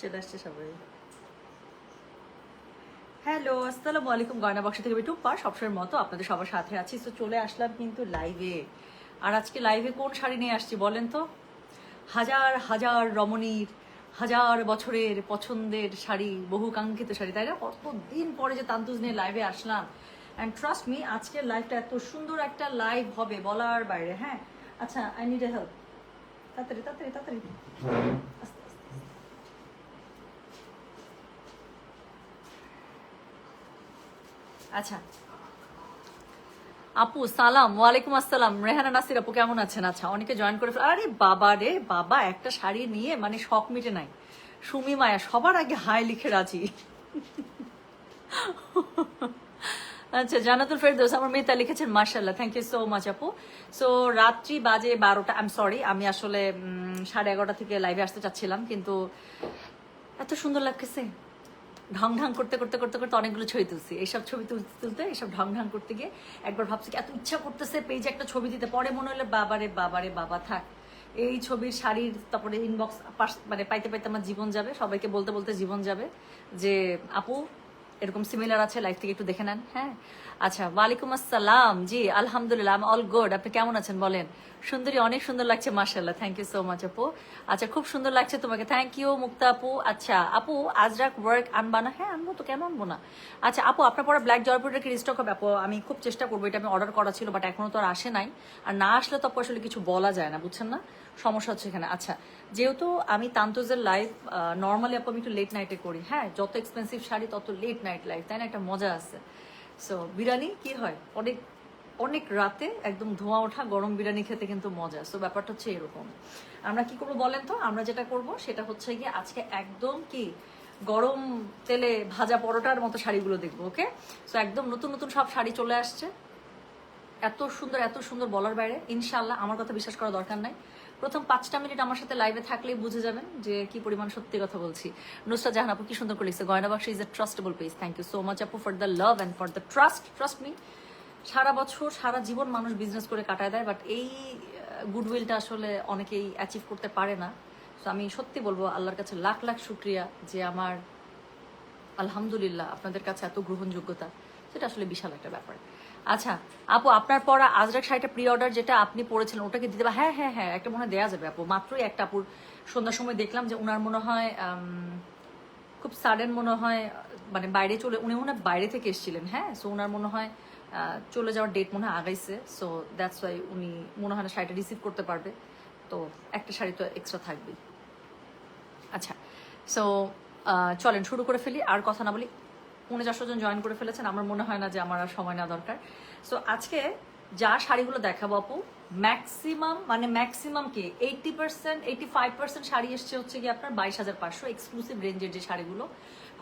চলে আসছে সবাই। হ্যালো, আসসালামু আলাইকুম। গয়না বক্স থেকে আমি টুম্পা, সবসময়ের মতো আপনাদের সবার সাথে আছি। তো চলে আসলাম কিন্তু লাইভে। আর আজকে লাইভে কোন শাড়ি নিয়ে আসছি বলেন তো? হাজার হাজার রমণীর, হাজার বছরের পছন্দের শাড়ি, বহু কাঙ্ক্ষিত শাড়ি, তাই না? কতদিন পরে যে তান্তুজ নিয়ে লাইভে আসলাম। অ্যান্ড ট্রাস্ট মি, আজকের লাইভটা এত সুন্দর একটা লাইভ হবে বলার বাইরে। হ্যাঁ, আচ্ছা, আই নিড এ হেল্প। তাড়াতাড়ি তাড়াতাড়ি তাড়াতাড়ি, আস্তে আস্তে। আচ্ছা আপু, সালাম। ওয়ালাইকুম আসসালাম। রেহানা নাসির আপু কেমন আছেন? আচ্ছা, অনেকে জয়েন করে আরে বাবা রে বাবা, একটা শাড়ি নিয়ে মানে শখ মিটে নাই। সুমি মায়া সবার আগে হাই লিখে রাজি। আচ্ছা, জানাতুল ফেরদৌস আমার মেয়েটা লিখেছেন মার্শাল্লাহ, থ্যাংক ইউ সো মাচ আপু। সো রাত্রি বাজে 12টা। আই এম সরি, আমি আসলে 11:30 থেকে লাইভে আসতে চাচ্ছিলাম, কিন্তু এত সুন্দর লাগতেছে। ঢং ঢং করতে করতে করতে করতে অনেকগুলো ছবি তুলছি। এইসব ছবি তুলতে তুলতে এইসব ঢং ঢং করতে গিয়ে একবার ভাবছি এত ইচ্ছা করতেছে পেজে একটা ছবি দিতে, পরে মনে হলো বাবারে বাবারে বাবা থাক, এই ছবির শাড়ির তারপরে ইনবক্স মানে পাইতে পাইতে আমার জীবন যাবে, সবাইকে বলতে বলতে জীবন যাবে যে আপু এরকম সিমিলার আছে, লাইফ থেকে একটু দেখে নেন। হ্যাঁ, আচ্ছা, ওয়ালাইকুম আসসালাম। জি আলহামদুলিল্লাহ, অল গুড। আপনি কেমন আছেন বলেন? সুন্দরী, অনেক সুন্দর লাগছে মাশাআল্লাহ, থ্যাংক ইউ সো মাচ আপু। আচ্ছা, খুব সুন্দর লাগছে তোমাকে, থ্যাংক ইউ মুক্তা আপু। আচ্ছা আপু, আজরাক ওয়ার্ক আনবা না? হ্যাঁ আনবো তো, কেন আনবো না। আচ্ছা আপু, আপনার পরে ব্ল্যাক জয়পুরের কি রিস্টক হবে? আপু আমি খুব চেষ্টা করবো, এটা আমি অর্ডার করা ছিল, বাট এখনো তো আর আসে নাই। আর না আসলে তো আপু আসলে কিছু বলা যায় না, বুঝছেন না, সমস্যা হচ্ছে এখানে। আচ্ছা, যেহেতু আমি তান্তোজের লাইভ নর্মালি আপু আমি একটু লেট নাইটে করি, হ্যাঁ, যত এক্সপেন্সিভ শাড়ি তত লেট নাইট লাইভ, তাই না? একটা মজা আছে। সো বিরিয়ানি কি হয়, অনেক অনেক রাতে একদম ধোঁয়া ওঠা গরম বিরিয়ানি খেতে কিন্তু মজা। সো ব্যাপারটা হচ্ছে এরকম। আমরা কি করবো বলেন তো? আমরা যেটা করব সেটা হচ্ছে গিয়ে আজকে একদম কি গরম তেলে ভাজা পরোটার মতো শাড়িগুলো দেখবো, ওকে? সো একদম নতুন নতুন সব শাড়ি চলে আসছে, এত সুন্দর এত সুন্দর বলার বাইরে। ইনশাল্লাহ, আমার কথা বিশ্বাস করার দরকার নাই, প্রথম 5টা মিনিট আমার সাথে লাইভে থাকলেই বুঝে যাবেন যে কি পরিমাণ সত্যি কথা বলছি। নুসরাত জাহান আপু কি সুন্দর করে লিখছে, Goyna Baksho is a trustable page. Thank you so much আপু for the love and for the trust. Trust me, সারা বছর সারা জীবন মানুষ বিজনেস করে কাটায় দেয়, বাট এই গুডউইলটা আসলে অনেকেই অ্যাচিভ করতে পারে না। তো আমি সত্যি বলবো আল্লাহর কাছে লাখ লাখ শুক্রিয়া যে আমার আলহামদুলিল্লাহ আপনাদের কাছে এত গ্রহণযোগ্যতা, সেটা আসলে বিশাল একটা ব্যাপার। আচ্ছা আপু, আপনার পরা আজরাক শাড়িটা প্রি অর্ডার যেটা আপনি পড়েছিলেন ওটাকে দিতে পারে? হ্যাঁ হ্যাঁ হ্যাঁ, একটা মনে হয় দেওয়া যাবে আপু। মাত্রই একটা আপুর সন্ধ্যার সময় দেখলাম যে উনার মনে হয় খুব সাডেন মনে হয়, মানে বাইরে চলে, উনি মনে হয় বাইরে থেকে এসেছিলেন। হ্যাঁ, সো উনার মনে হয় চলে যাওয়ার ডেট মনে হয় আগাইছে। সো দ্যাটস ওয়াই উনি মনে হয় না শাড়িটা রিসিভ করতে পারবে। তো একটা শাড়ি তো এক্সট্রা থাকবেই। আচ্ছা, সো চলেন শুরু করে ফেলি, আর কথা না বলি। 49 জন জয়েন করে ফেলেছেন, আমার মনে হয় না যে আমার আর সময় নেওয়া দরকার। সো আজকে যা শাড়িগুলো দেখাবো আপু, ম্যাক্সিমাম মানে ম্যাক্সিমাম কি 80% 85% শাড়ি এসছে হচ্ছে কি আপনার 22,500 এক্সক্লুসিভ রেঞ্জের যে শাড়িগুলো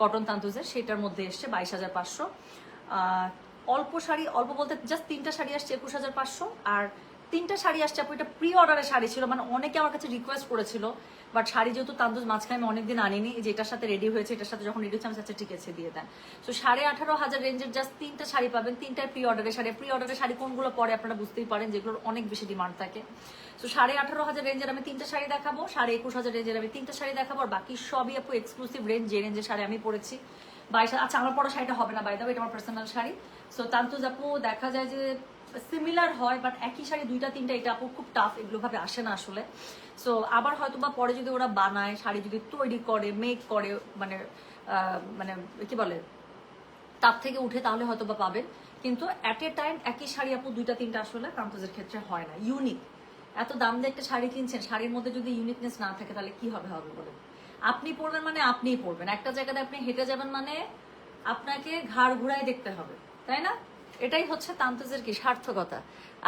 কটন তান্তুজের, সেটার মধ্যে এসছে 22,500। অল্প শাড়ি, অল্প বলতে জাস্ট 3টা শাড়ি আসছে 21,500, আর 3টা শাড়ি আসছে আপু এটা প্রি অর্ডারের শাড়ি ছিল, মানে অনেকে আমার কাছে রিকোয়েস্ট করেছিল, বাট শাড়ি যেহেতু তান্দুজ মাঝখানে আমি অনেকদিন আনিনি, যে এটার সাথে রেডি হয়েছে, এটার সাথে যখন রেডি হচ্ছে আমি আচ্ছা ঠিক আছে দিয়ে দেন। সো 18,500 রেঞ্জের জাস্ট 3টা শাড়ি পাবেন, 3টার প্রি অর্ডারের শাড়ি। প্রি অর্ডারের শাড়ি কোনগুলো পরে আপনারা বুঝতেই পারেন, যেগুলোর অনেক বেশি ডিমান্ড থাকে। সো 18,500 রেঞ্জের আমি 3টা শাড়ি দেখাবো, 21,500 রেঞ্জের আমি 3টা শাড়ি দেখাবো, আর বাকি সবই আপু এক্সক্লুসিভ রেঞ্জ, যে রেঞ্জের শাড়ি আমি পরেছি। 22, আচ্ছা আমার পরা শাড়িটা হবে না বাই দ্য ওয়ে, এটা আমার পার্সোনাল শাড়ি। সো তান্তুজ আপু দেখা যায় যে সিমিলার হয়, বাট একই শাড়ি 2টা 3টা, এটা আপু খুব টাফ, এগুলো ভাবে আসে না আসলে। সো আবার হয়তো বা পরে যদি ওরা বানায়, শাড়ি যদি তৈরি করে, মেক করে, মানে মানে কি বলে, তার থেকে উঠে, তাহলে হয়তো বা পাবেন। কিন্তু অ্যাট এ টাইম একই শাড়ি আপু 2টা 3টা আসলে তান্তুজের ক্ষেত্রে হয় না ইউনিক। এত দাম দিয়ে একটা শাড়ি কিনছেন, শাড়ির মধ্যে যদি ইউনিকনেস না থাকে তাহলে কি হবে হবে বলেন? আপনি পরবেন মানে আপনিই পরবেন, একটা জায়গাতে আপনি হেঁটে যাবেন মানে আপনাকে ঘাড় ঘুরাই দেখতে হবে, তাই না? এটাই হচ্ছে তান্তুজের কি সার্থকতা।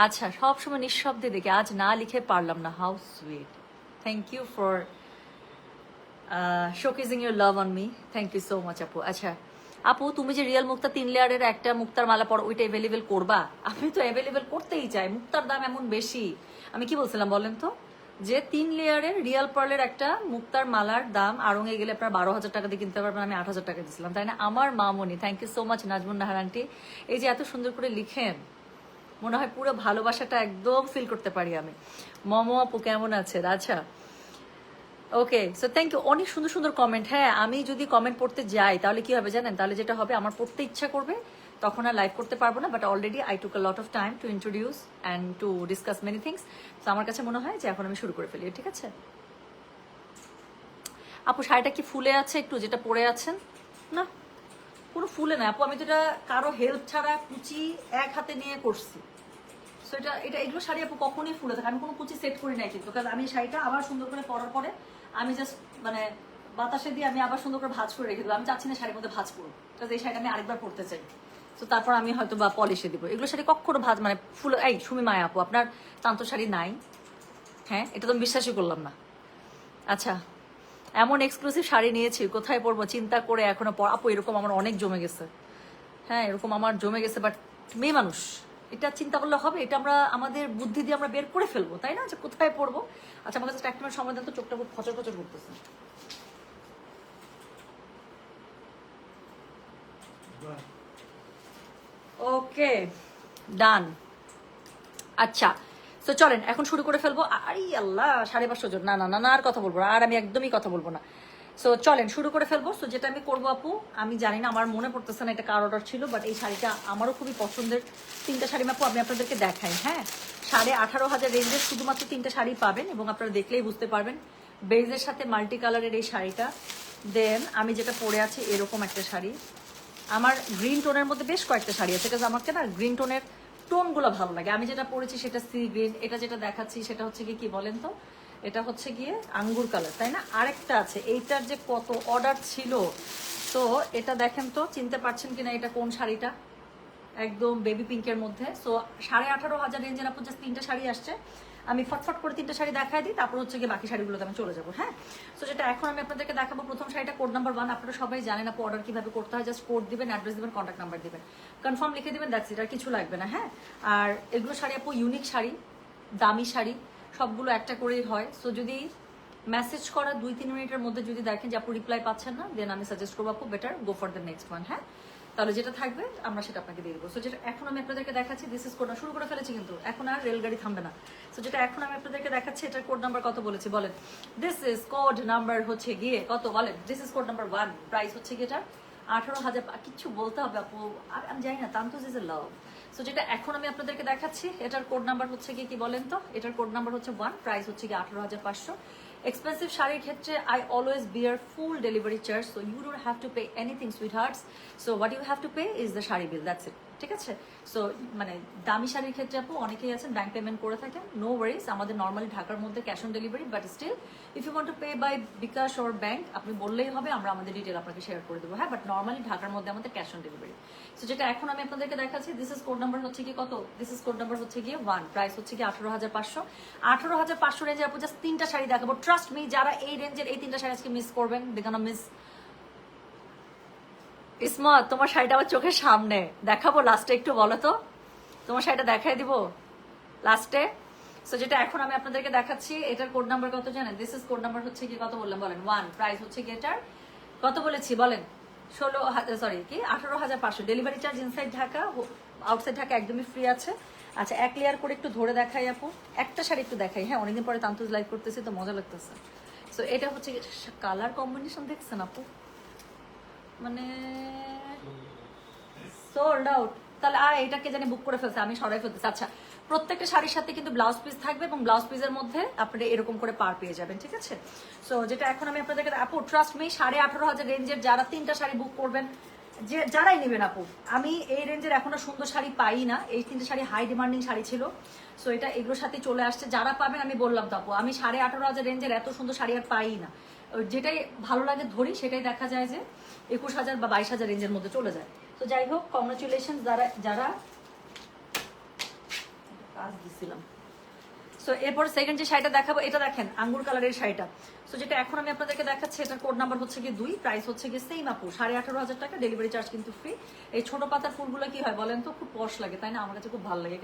আচ্ছা, সবসময় নিঃশব্দে দেখে, আজ না লিখে পারলাম না, how sweet. Thank you for showcasing your love on me, thank you so much আপু। আচ্ছা আপু, তুমি যে রিয়েল মুক্তা 3 লেয়ারের একটা মুক্তার মালা পর ওইটা অ্যাভেলেবেল করবা? আমি তো অ্যাভেলেবেল করতেই চাই, মুক্তার দাম এমন বেশি। আমি কি বলছিলাম বলেন তো, যে 3 লেয়ারের রিয়েল পার্লের একটা মুক্তার মালার দাম আড়ঙে গেলে আপনার 12,000 টাকা দিয়ে কিনতে পারবেন, আমি 8,000 টাকা দিয়েছিলাম, তাই না? আমার মামনি, thank you so much Nazmun Nahar aunty, এই যে এত সুন্দর করে লিখেন, মনে হয় পুরো ভালোবাসাটা একদম ফিল করতে পারি আমি। মমো আপু কেমন আছেন? আচ্ছা ওকে, সো থ্যাংক ইউ, অনেক সুন্দর সুন্দর কমেন্ট। হ্যাঁ, আমি যদি কমেন্ট পড়তে যাই তাহলে কি হবে জানেন, তাহলে যেটা হবে আমার পড়তে ইচ্ছা করবে, তখন আর লাইভ করতে পারবো না। But already I took a lot of time to introduce and to discuss many things. তো আমার কাছে মনে হয় যে এখন আমি শুরু করে ফেলি, ঠিক আছে? আপু শাড়িটা কি ফুলে আছে একটু, যেটা পরে আছেন? না, কোনো ফুলে না আপু, আমি তো এটা কারো হেল্প ছাড়া কুচি এক হাতে নিয়ে করছি। সো এটা এটা এগুলো শাড়ি আপু কখনোই ফুলে থাকে, আমি কোনো কুচি সেট করি নাই কিন্তু, কারণ আমি শাড়িটা আবার সুন্দর করে পরার পরে আমি জাস্ট মানে বাতাসে দিয়ে আমি আবার সুন্দর করে ভাঁজ করে রেখে দেবো। আমি চাচ্ছি না শাড়ির মধ্যে ভাঁজ করবো, কারণ এই শাড়িটা আমি আরেকবার পরতে চাই। তো তারপর আমি হয়তো বা পলিশে দিব। এগুলো শাড়ি কখনো ভাঁজ মানে ফুলে, এই সুমি মায়া আপু আপনার তান্ত শাড়ি নাই? হ্যাঁ, এটা তো আমি বিশ্বাসই করলাম না। আচ্ছা, এমন এক্সক্লুসিভ শাড়ি নিয়েছি, কোথায় পরবো চিন্তা করে এখনো আপু এরকম আমার অনেক জমে গেছে। হ্যাঁ, এরকম আমার জমে গেছে, বাট মেয়ে মানুষ এটা চিন্তা করলে হবে? এটা আমরা আমাদের বুদ্ধি দিয়ে আমরা বের করে ফেলবো, তাই না, যে কোথায় পড়বো। আচ্ছা, আমার কাছে একটা মিনিট সময় দেন তো, চোখটা খুব খচর খচর করতেছে। ওকে, ডান। আচ্ছা, তো চলেন এখন শুরু করে ফেলবো। আরে আল্লাহ, 550 জন, না না না না, আর কথা বলবো না, আর আমি একদমই কথা বলবো না। সো চলেন শুরু করে ফেলবো। সো যেটা আমি করবো আপু, আমি জানি না, আমার মনে পড়তেছে না এটা কার অর্ডার ছিল, বাট এই শাড়িটা আমারও খুবই পছন্দের। 3টা শাড়ি আপু আমি আপনাদেরকে দেখাই। হ্যাঁ, 18,500 রেঞ্জের শুধুমাত্র 3টা শাড়ি পাবেন, এবং আপনারা দেখলেই বুঝতে পারবেন। বেজের সাথে মাল্টি কালারের এই শাড়িটা, দেন আমি যেটা পরে আছি এরকম একটা শাড়ি। আমার গ্রিন টোনের মধ্যে বেশ কয়েকটা শাড়ি আছে, কারণ আমাকে না গ্রিন টোনের টোনগুলো ভালো লাগে। আমি যেটা পরেছি সেটা সি গ্রিন, এটা যেটা দেখাচ্ছি সেটা হচ্ছে কি বলেন তো, এটা হচ্ছে গিয়ে আঙ্গুর কালার, তাই না? আরেকটা আছে, এইটার যে কত অর্ডার ছিল। তো এটা দেখেন তো, চিনতে পারছেন কিনা এটা কোন শাড়িটা, একদম বেবি পিঙ্কের মধ্যে। সো 18,500 রেঞ্জের আপু জাস্ট 3টা শাড়ি আসছে। আমি ফটফট করে 3টা শাড়ি দেখাই দিই, তারপর হচ্ছে গিয়ে বাকি শাড়িগুলোতে আমি চলে যাবো। হ্যাঁ, সো যেটা এখন আমি আপনাদেরকে দেখাবো, প্রথম শাড়িটা কোড নাম্বার 1। আপনারা সবাই জানেন আপু অর্ডার কিভাবে করতে হয়, জাস্ট কোড দিবেন, অ্যাড্রেস দিবেন, কন্ট্যাক্ট নাম্বার দিবেন, কনফার্ম লিখে দিবেন, দ্যাটস ইট, আর কিছু লাগবে না। হ্যাঁ, আর এগুলো শাড়ি আপু ইউনিক শাড়ি, দামি শাড়ি, সবগুলো একটা করেই হয়। সো যদি মেসেজ করা 2-3 মিনিটের মধ্যে যদি দেখেন যে আপু রিপ্লাই পাচ্ছেন না, দেন আমি সাজেস্ট করবো আপু better go for the next one. হ্যাঁ, তাহলে যেটা থাকবে আমরা সেটা আপনাকে দিয়ে দেবো। সো যেটা এখন আমি আপনাদেরকে দেখাচ্ছি, দিস ইজ কোড, শুরু করে ফেলেছি কিন্তু এখন আর রেলগাড়ি থামবে না। সো যেটা এখন আমি আপনাদেরকে দেখাচ্ছি, এটার কোড নাম্বার কত বলেছি বলেন? দিস ইজ কোড নাম্বার হচ্ছে গিয়ে কত বলেন? This is code number 1, price হচ্ছে গিয়ে এটা 18,000। কিচ্ছু বলতে হবে আপু, আর আমি জানি না, তান্তোজ ইজ এ লাভ। সো যেটা এখন আমি আপনাদেরকে দেখাচ্ছি, এটার কোড নাম্বার হচ্ছে কি বলেন তো? এটার কোড নাম্বার হচ্ছে 1, প্রাইস হচ্ছে গিয়ে 18,500। এক্সপেন্সিভ শাড়ির ক্ষেত্রে I always bear full delivery charge, so you don't have to pay anything sweethearts. So what you have to pay is the sari bill, that's it, ঠিক আছে? সো মানে দামি শাড়ির ক্ষেত্রে আপু অনেকেই আছেন ব্যাংক পেমেন্ট করে থাকেন, নো ওয়ারিজ, আমাদের নর্মালি ঢাকার মধ্যে cash on delivery, but still if you want to pay by bKash or bank, আপনি বললেই হবে, আমরা আমাদের ডিটেল আপনাকে শেয়ার করে দেবো। হ্যাঁ, বাট নর্মালি ঢাকার মধ্যে আমাদের ক্যাশ অন ডেলিভারি। সো যেটা এখন আমি আপনাদেরকে দেখাচ্ছি, দিস ইজ কোড নাম্বার হচ্ছে কি কত? দিস ইজ কোড নাম্বার হচ্ছে গিয়ে 1, প্রাইস হচ্ছে কি 18,500। 18,500 রেঞ্জে আপু জাস্ট 3টা শাড়ি দেখাবো। ট্রাস্ট মি, যারা এই রেঞ্জের এই 3টা শাড়ি আজকে মিস করবেন, দেখানো মিস। ইসমত, তোমার শাড়িটা আমার চোখের সামনে দেখাবো লাস্টে, একটু বলো তো, তোমার শাড়িটা দেখাই দিব লাস্টে। সো যেটা এখন আমি আপনাদেরকে দেখাচ্ছি, এটার কোড নাম্বার কত জানেন? দিস ইজ কোড নাম্বার হচ্ছে কি কত বললাম বলেন? 1, প্রাইস হচ্ছে কি এটার কত বলেছি বলেন? 18,500। Delivery charge inside Dhaka, outside Dhaka একদমই ফ্রি আছে। আচ্ছা, এক লেয়ার করে একটু ধরে দেখাই আপু, একটা শাড়ি একটু দেখাই। হ্যাঁ, অনেকদিন পরে তান্তুজ লাইভ করতেছি তো মজা লাগতেছে। সো এটা হচ্ছে কালার কম্বিনেশন দেখছেন আপু, মানে সোল্ড আউট। তাহলে এটাকে জানি বুক করে ফেলছে, আমি সরাই ফেলতেছি। আচ্ছা, প্রত্যেকটা শাড়ির সাথে কিন্তু ব্লাউজ পিস থাকবে, এবং ব্লাউজ পিসের মধ্যে আপনারা এরকম করে পার পেয়ে যাবেন, ঠিক আছে? সো যেটা এখন আমি আপনাদেরকে আপু, ট্রাস্ট মি, 18,500 রেঞ্জের যারা 3টা শাড়ি বুক করবেন, যে যারাই নেবেন আপু, আমি এই রেঞ্জের এখনো সুন্দর শাড়ি পাই না। এই 3টে শাড়ি হাই ডিমান্ডিং শাড়ি ছিল, সো এটা এগুলোর সাথে চলে আসছে। যারা পাবেন আমি বললাম তো আপু, আমি 18,500 রেঞ্জের এত সুন্দর শাড়ি আর পাই না। যেটাই ভালো লাগে ধরি, সেটাই দেখা যায় যে 21,000 বা 22,000 রেঞ্জের মধ্যে চলে যায়। তো যাই হোক, কংগ্রাচুলেশন যারা যারা কাজ দিছিলাম। সো এরপর সেকেন্ড যে শাড়িটা দেখাবো, এটা দেখেন আঙ্গুর কালারের শাড়িটা। সো যেটা এখন আমি আপনাদেরকে দেখাচ্ছি, এটার কোড নাম্বার হচ্ছে কি 2, প্রাইস হচ্ছে কি সেম আপু 18,500 টাকা, ডেলিভারি চার্জ কিন্তু ফ্রি। এই ছোট পাতার ফুলগুলো কি হয় বলেন তো, খুব পশ লাগে, তাই না? আমার কাছে খুব ভালো লাগে,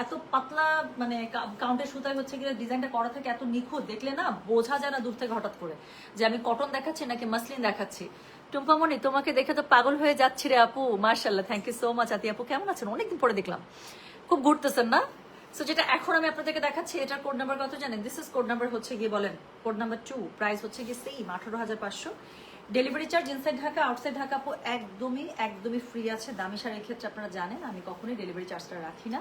এত পাতলা, মানে কাউন্টের সুতায় হচ্ছে কি ডিজাইনটা করা থাকে, এত নিখুঁত, দেখলে না বোঝা যায় না দূর থেকে হঠাৎ করে যে আমি কটন দেখাচ্ছি নাকি মাসলিন দেখাচ্ছি। টুম্পামণি, তোমাকে দেখে তো পাগল হয়ে যাচ্ছি রে আপু, মার্শাল্লাহ, থ্যাংক ইউ সো মাচ। আতি আপু কেমন আছেন? অনেকদিন পরে দেখলাম, খুব ঘুরতেছেন না? সো যেটা এখন আমি আপনাদেরকে দেখাচ্ছি এটার কোড নাম্বার কত জানেন? দিস ইজ কোড নাম্বার হচ্ছে গিয়ে বলেন কোড নাম্বার 2, প্রাইস হচ্ছে গিয়ে same 18,500। Delivery charge inside Dhaka outside Dhaka আপু একদমই ফ্রি আছে। দামি শাড়ির ক্ষেত্রে আপনারা জানেন আমি কখনোই ডেলিভারি চার্জটা রাখি না।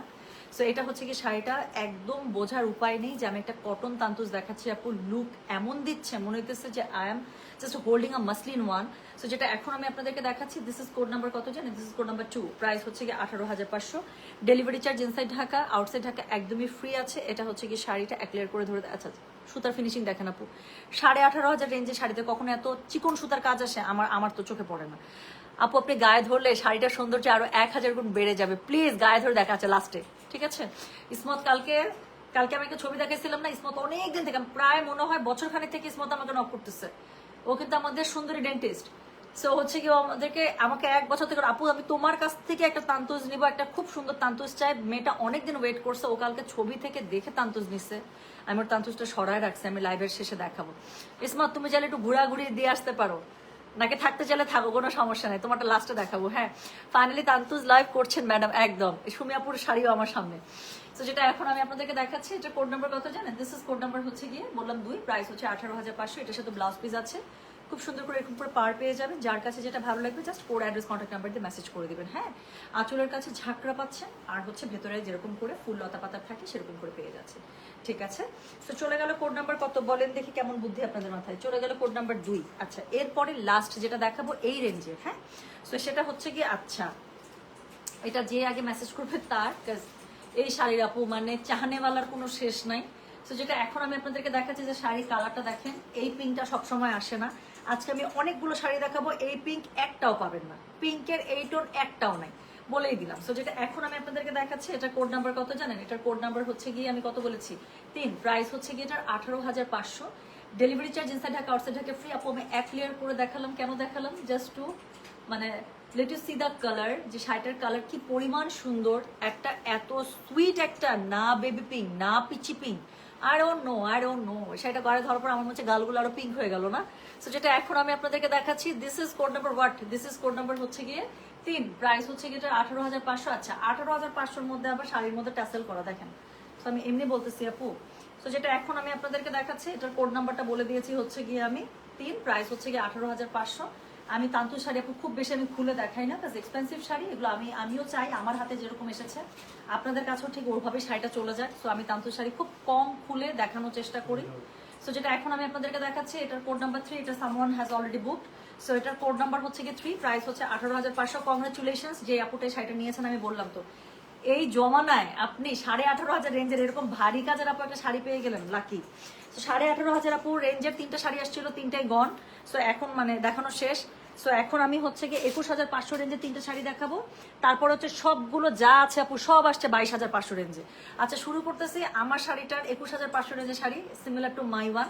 সো এটা হচ্ছে কি শাড়িটা একদম বোঝার উপায় নেই যে আমি একটা কটন তান্তুজ দেখাচ্ছি, আপু লুক এমন দিচ্ছে মনে হইতেছে যে I am just holding a muslin one. So যেটা এখন আমি আপনাদেরকে দেখাচ্ছি দিস ইজ কোড নাম্বার কত জানেন? This is code number 2, price হচ্ছে কি 18,500। Delivery charge inside Dhaka outside Dhaka একদমই ফ্রি আছে। এটা হচ্ছে কি শাড়িটা এক লেয়ার করে ধরে, আচ্ছা সুতার ফিনিশিং দেখেন আপু, 18,500 রেঞ্জের শাড়িতে কখনো এত চিকন সুতার কাজ আসে আমার তো চোখে পড়ে না আপু। আপনি গায়ে ধরলে শাড়িটার সৌন্দর্য আরো 1,000 গুণ বেড়ে যাবে। প্লিজ গায়ে ধরে দেখা আছে লাস্টে, ঠিক আছে? ইসমত কালকে আমি একটা ছবি দেখাইছিলাম না, ইসমত অনেকদিন থেকে, প্রায় মনে হয় বছরখানেক থেকে ইসমত আমাকে নক করতেছে। ও কিন্তু আমাদের সুন্দরী ডেন্টিস্ট। সো হচ্ছে কি আমাকে 1 বছর থেকে, আপু আমি তোমার কাছ থেকে একটা তান্তুজ নিবো, একটা খুব সুন্দর তান্তুজ চাই। মেয়েটা অনেকদিন ওয়েট করছে, ও কালকে ছবি থেকে দেখে তান্তুজ নিচ্ছে। আমি ওর তান্তুজটা সরায় রাখছি, আমি লাইভের শেষে দেখাবো। ইসমত তুমি চাইলে একটু ঘুরাঘুরি দিয়ে আসতে পারো, নাকি থাকতে চাইলে থাকো, কোনো সমস্যা নেই, তোমারটা লাস্টে দেখাবো। হ্যাঁ, ফাইনালি তান্তুজ লাইভ করছেন ম্যাডাম, একদম সুমিয়াপুর শাড়িও আমার সামনে। তো যেটা এখন আমি আপনাদেরকে দেখাচ্ছি এটা কোড নাম্বার কত জানেন? দিস ইজ কোড নাম্বার হচ্ছে গিয়ে বললাম 2, প্রাইস হচ্ছে 18,500। এটার সাথে ব্লাউজ পিস আছে, খুব সুন্দর করে এরকম করে পার পেয়ে যাবেন। যার কাছে যেটা ভালো লাগবে just code address contact number দিয়ে মেসেজ করে দিবেন। হ্যাঁ, আঁচলের কাছে ঝাঁকড়া পাচ্ছেন, আর হচ্ছে ভেতরে যেরকম করে ফুল লতা পাতা থাকে সেরকম করে পেয়ে যাচ্ছে, ঠিক আছে? তো চলে গেল কোড নাম্বার কত বলেন দেখি, কেমন বুদ্ধি আপনাদের মাথায়? চলে গেল কোড নাম্বার 2। আচ্ছা, এরপরে লাস্ট যেটা দেখাবো এই রেঞ্জে, হ্যাঁ, তো সেটা হচ্ছে কি, আচ্ছা এটা যে আগে মেসেজ করবে তার, এই শাড়ির আপু মানে চাহানেওয়ালার কোনো শেষ নাই। তো যেটা এখন আমি আপনাদেরকে দেখাচ্ছি যে শাড়ির কালারটা দেখেন, এই পিঙ্কটা সবসময় আসে না। আজকে আমি অনেকগুলো শাড়ি দেখাবো, এই পিঙ্ক একটাও পাবেন না, পিঙ্কের এই টোন একটাও নাই, বলেই দিলাম। সো যেটা এখন আমি আপনাদেরকে দেখাচ্ছি এটা কোড নাম্বার কত জানেন? এটার কোড নাম্বার হচ্ছে গিয়ে আমি কত বলেছি? 3, প্রাইস হচ্ছে গিয়ে এটার 18,500। Delivery charge inside Dhaka outside Dhaka free. আপু আমি এক লেয়ার করে দেখালাম, কেন দেখালাম? জাস্ট টু মানে let you see the colour, যে শাড়িটার কালার কি পরিমাণ সুন্দর, একটা এত সুইট একটা, না বেবি পিঙ্ক না peachy pink, I don't know শাড়িটা গায়ে ধরার পর আমার মনে হচ্ছে গালগুলো আরো পিঙ্ক হয়ে গেল না? সো যেটা এখন আমি আপনাদেরকে দেখাচ্ছি this is code number what? This is code number হচ্ছে গিয়ে 3, প্রাইস হচ্ছে গিয়ে 18,500। আচ্ছা, 18,500-র মধ্যে আবার শাড়ির মধ্যে ট্যাসেল করা দেখেন। তো আমি এমনি বলতেছি আপু। তো যেটা এখন আমি আপনাদেরকে দেখাচ্ছি এটার কোড নাম্বারটা বলে দিয়েছি হচ্ছে গিয়ে আমি 3, প্রাইস হচ্ছে গিয়ে 18,500। আমি তান্তু শাড়ি আপু খুব বেশি আমি খুলে দেখাই না, কাজ এক্সপেন্সিভ শাড়ি এগুলো। আমিও চাই আমার হাতে যেরকম এসেছে আপনাদের কাছেও ঠিক ওইভাবে শাড়িটা চলে যায়। সো আমি তান্তু শাড়ি খুব কম খুলে দেখানোর চেষ্টা করি। সো যেটা এখন আমি আপনাদেরকে দেখাচ্ছি এটার কোড নাম্বার 3, এটা someone has already booked. So এটার কোড নাম্বার হচ্ছে গিয়ে 3, প্রাইস হচ্ছে 18,500। কংগ্রাচুলেশনস যে আপুটাই শাড়িটা নিয়েছেন, আমি বললাম তো এই জমানায় আপনি 18,500 রেঞ্জের এরকম ভারী কাজের আপু একটা শাড়ি পেয়ে গেলেন, লাকি। তো 18,500 আপু রেঞ্জের 3টা শাড়ি আসছিল, 3টাই গন। সো এখন মানে দেখানো শেষ। সো এখন আমি হচ্ছে গিয়ে 21,500 রেঞ্জের 3টা শাড়ি দেখাবো। তারপর হচ্ছে সবগুলো যা আছে আপু সব আসছে 22,500 রেঞ্জে। আচ্ছা, শুরু করতেছি আমার শাড়িটার 21,500 রেঞ্জের sari, similar to my one.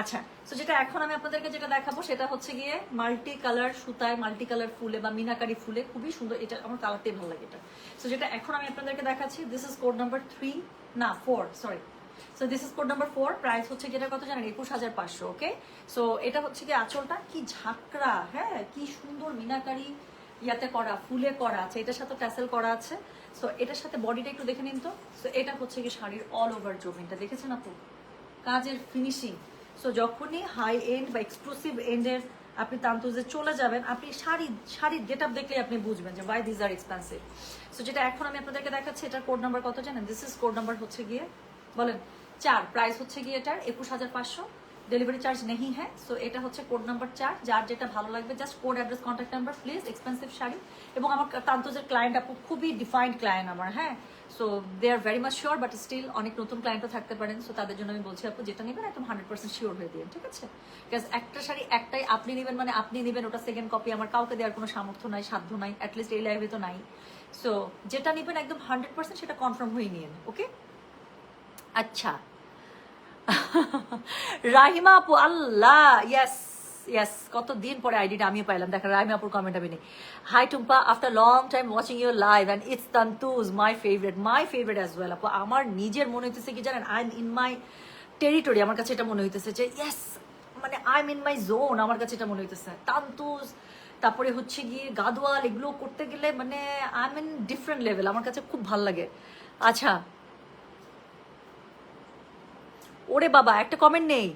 আচ্ছা, তো যেটা এখন আমি আপনাদেরকে যেটা দেখাবো সেটা হচ্ছে গিয়ে মাল্টি কালার সুতায়, মাল্টি কালার ফুলে বা মিনাকারি ফুলে, খুবই সুন্দর। এটা আমার কালারটাই ভালো লাগে এটা। সো যেটা এখন আমি আপনাদেরকে দেখাচ্ছি দিস ইজ কোড নাম্বার 3, না 4, sorry. So this is code number 4, price হচ্ছে যেটা কত জানেন? 21,500। ওকে, সো এটা হচ্ছে কি আঁচলটা কি ঝাঁকড়া, হ্যাঁ কি সুন্দর মিনাকারি ইয়াতে করা, ফুলে করা আছে, এটার সাথে ট্যাসেল করা আছে। সো এটার সাথে বডিটা একটু দেখে নিন তো। সো এটা হচ্ছে কি শাড়ির অল ওভার জমিনটা দেখেছেন আপু, কাজের ফিনিশিং। সো যখনই হাই এন্ড বা এক্সক্লুসিভ এন্ডের আপনি তান্তুজে চলে যাবেন, আপনি শাড়ির গেট আপ দেখলে আপনি বুঝবেন যে why this are expensive. So যেটা এখন আমি আপনাদেরকে দেখাচ্ছি এটার কোড নাম্বার কত জানেন? দিস ইজ কোড নাম্বার হচ্ছে গিয়ে বলেন 4, প্রাইস হচ্ছে গিয়ে এটার 21,500। ডেলিভারি চার্জ নেই, হ্যাঁ। সো এটা হচ্ছে কোড নাম্বার 4, যার যেটা ভালো লাগবে just code address contact number please. Expensive sari, এবং আমার তান্তুজের ক্লায়েন্ট আপু খুবই ডিফাইন্ড ক্লায়েন্ট আমার, হ্যাঁ। So they are very much sure, but still অনেক নতুন ক্লায়েন্টও থাকতে পারেন। সো তাদের জন্য আমি বলছি আপু যেটা নেবেন একদম 100% শিওর হয়ে দিন, ঠিক আছে? বিকজ একটা শাড়ি একটাই আপনি নেবেন, মানে আপনি নেবেন, ওটা সেকেন্ড কপি আমার কাউকে দেওয়ার কোনো সামর্থ্য নাই, সাধ্য নাই, অ্যাটলিস্ট এই লাইভে তো নাই। সো যেটা নেবেন একদম 100% সেটা কনফার্ম হয়ে নিন, ওকে? আচ্ছা, রাহিমা আপু, আল্লাহ, ইয়েস ইয়েস, কতদিন পরে আইডিটা আমিও পাইলাম। দেখেন রাহিমা আপুর কমেন্ট আমি নেই। Hi Tumpa, after long time watching your live and it's তান্তুজ মাই ফেভারিট অ্যাজ ওয়েল। আপু আমার নিজের মনে হইতেছে কি জানেন, I am in my territory. আমার কাছে এটা মনে হইতেছে যে ইয়েস, মানে I am in my zone. আমার কাছে এটা মনে হইতেছে তান্তুজ, তারপরে হচ্ছে গিয়ে গাদোয়াল, এগুলো করতে গেলে মানে I am in different level. আমার কাছে খুব ভালো লাগে। আচ্ছা, ওরে বাবা, একটা কমেন্ট নেই।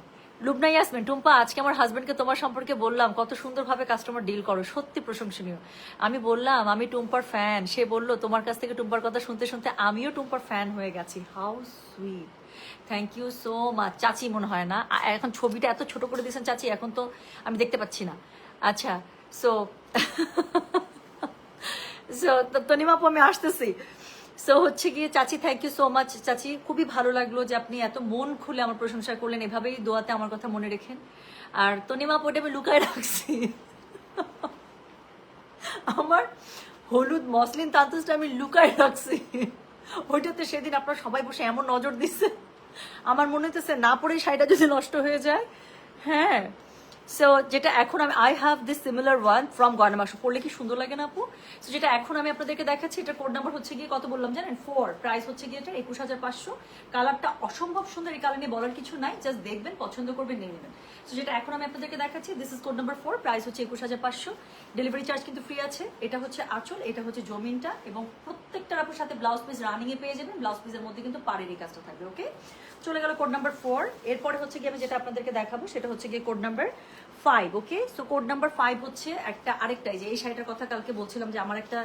লুবনা ইয়াসমিন, টুম্পা আজকে আমার হাজবেন্ডকে তোমার সম্পর্কে বললাম, কত সুন্দরভাবে কাস্টমার ডিল করো, সত্যি প্রশংসনীয়। আমি বললাম আমি টুম্পার ফ্যান, সে বলল তোমার কাছ থেকে টুম্পার কথা শুনতে শুনতে আমিও টুম্পার ফ্যান হয়ে গেছি। How sweet, thank you so much. চাচি মনে হয় না, এখন ছবিটা এত ছোট করে দিয়েছেন চাচি, এখন তো আমি দেখতে পাচ্ছি না। আচ্ছা, সো সো তনিমাপু আমি আসতেছি। সো হচ্ছে গিয়ে চাচি, থ্যাংক ইউ সো মাচ চাচি, খুবই ভালো লাগলো যে আপনি এত মন খুলে আমার প্রশংসা করলেন, এভাবেই দোয়াতে আমার কথা মনে রেখেন। আর তনিমাপু, ওটা আমি লুকায় রাখছি, আমার হলুদ মসলিন তান্তুসটা আমি লুকায় রাখছি, ওইটাতে সেদিন আপনারা সবাই বসে এমন নজর দিচ্ছে, আমার মনে হচ্ছে না পরেই শাড়িটা যদি নষ্ট হয়ে যায়। হ্যাঁ, সো যেটা এখন আমি I have this similar one from গয়না বাক্স, পড়লে কি সুন্দর লাগে না আপু? সো যেটা এখন আমি আপনাদেরকে দেখাচ্ছি, এটা কোড নাম্বার হচ্ছে গিয়ে কত বললাম জানেন, 4, প্রাইস হচ্ছে গিয়ে এটা 21,500। কালারটা অসম্ভব সুন্দর, এই কালার নিয়ে বলার কিছু নাই, জাস্ট দেখবেন, পছন্দ করবেন, নিয়ে নেবেন। সো যেটা এখন আমি আপনাদেরকে দেখাচ্ছি, this is code number 4, price হচ্ছে 21,500। ডেলিভারি চার্জ কিন্তু ফ্রি আছে। এটা হচ্ছে আঁচল, এটা হচ্ছে জমিনটা, এবং প্রত্যেকটার আপুর সাথে ব্লাউজ পিস রানিং এ পেয়ে যাবেন। ব্লাউজ পিসের মধ্যে কিন্তু পাড়েরই কাজটা থাকবে। ওকে, চলে গেল কোড নাম্বার 4। এরপরে হচ্ছে গিয়ে আমি যেটা আপনাদেরকে দেখাবো সেটা হচ্ছে গিয়ে কোড নাম্বার 5। ওকে, সো কোড নাম্বার 5 হচ্ছে আরেকটাই, যে এই শাড়িটার কথা কালকে বলছিলাম যে আমার একটা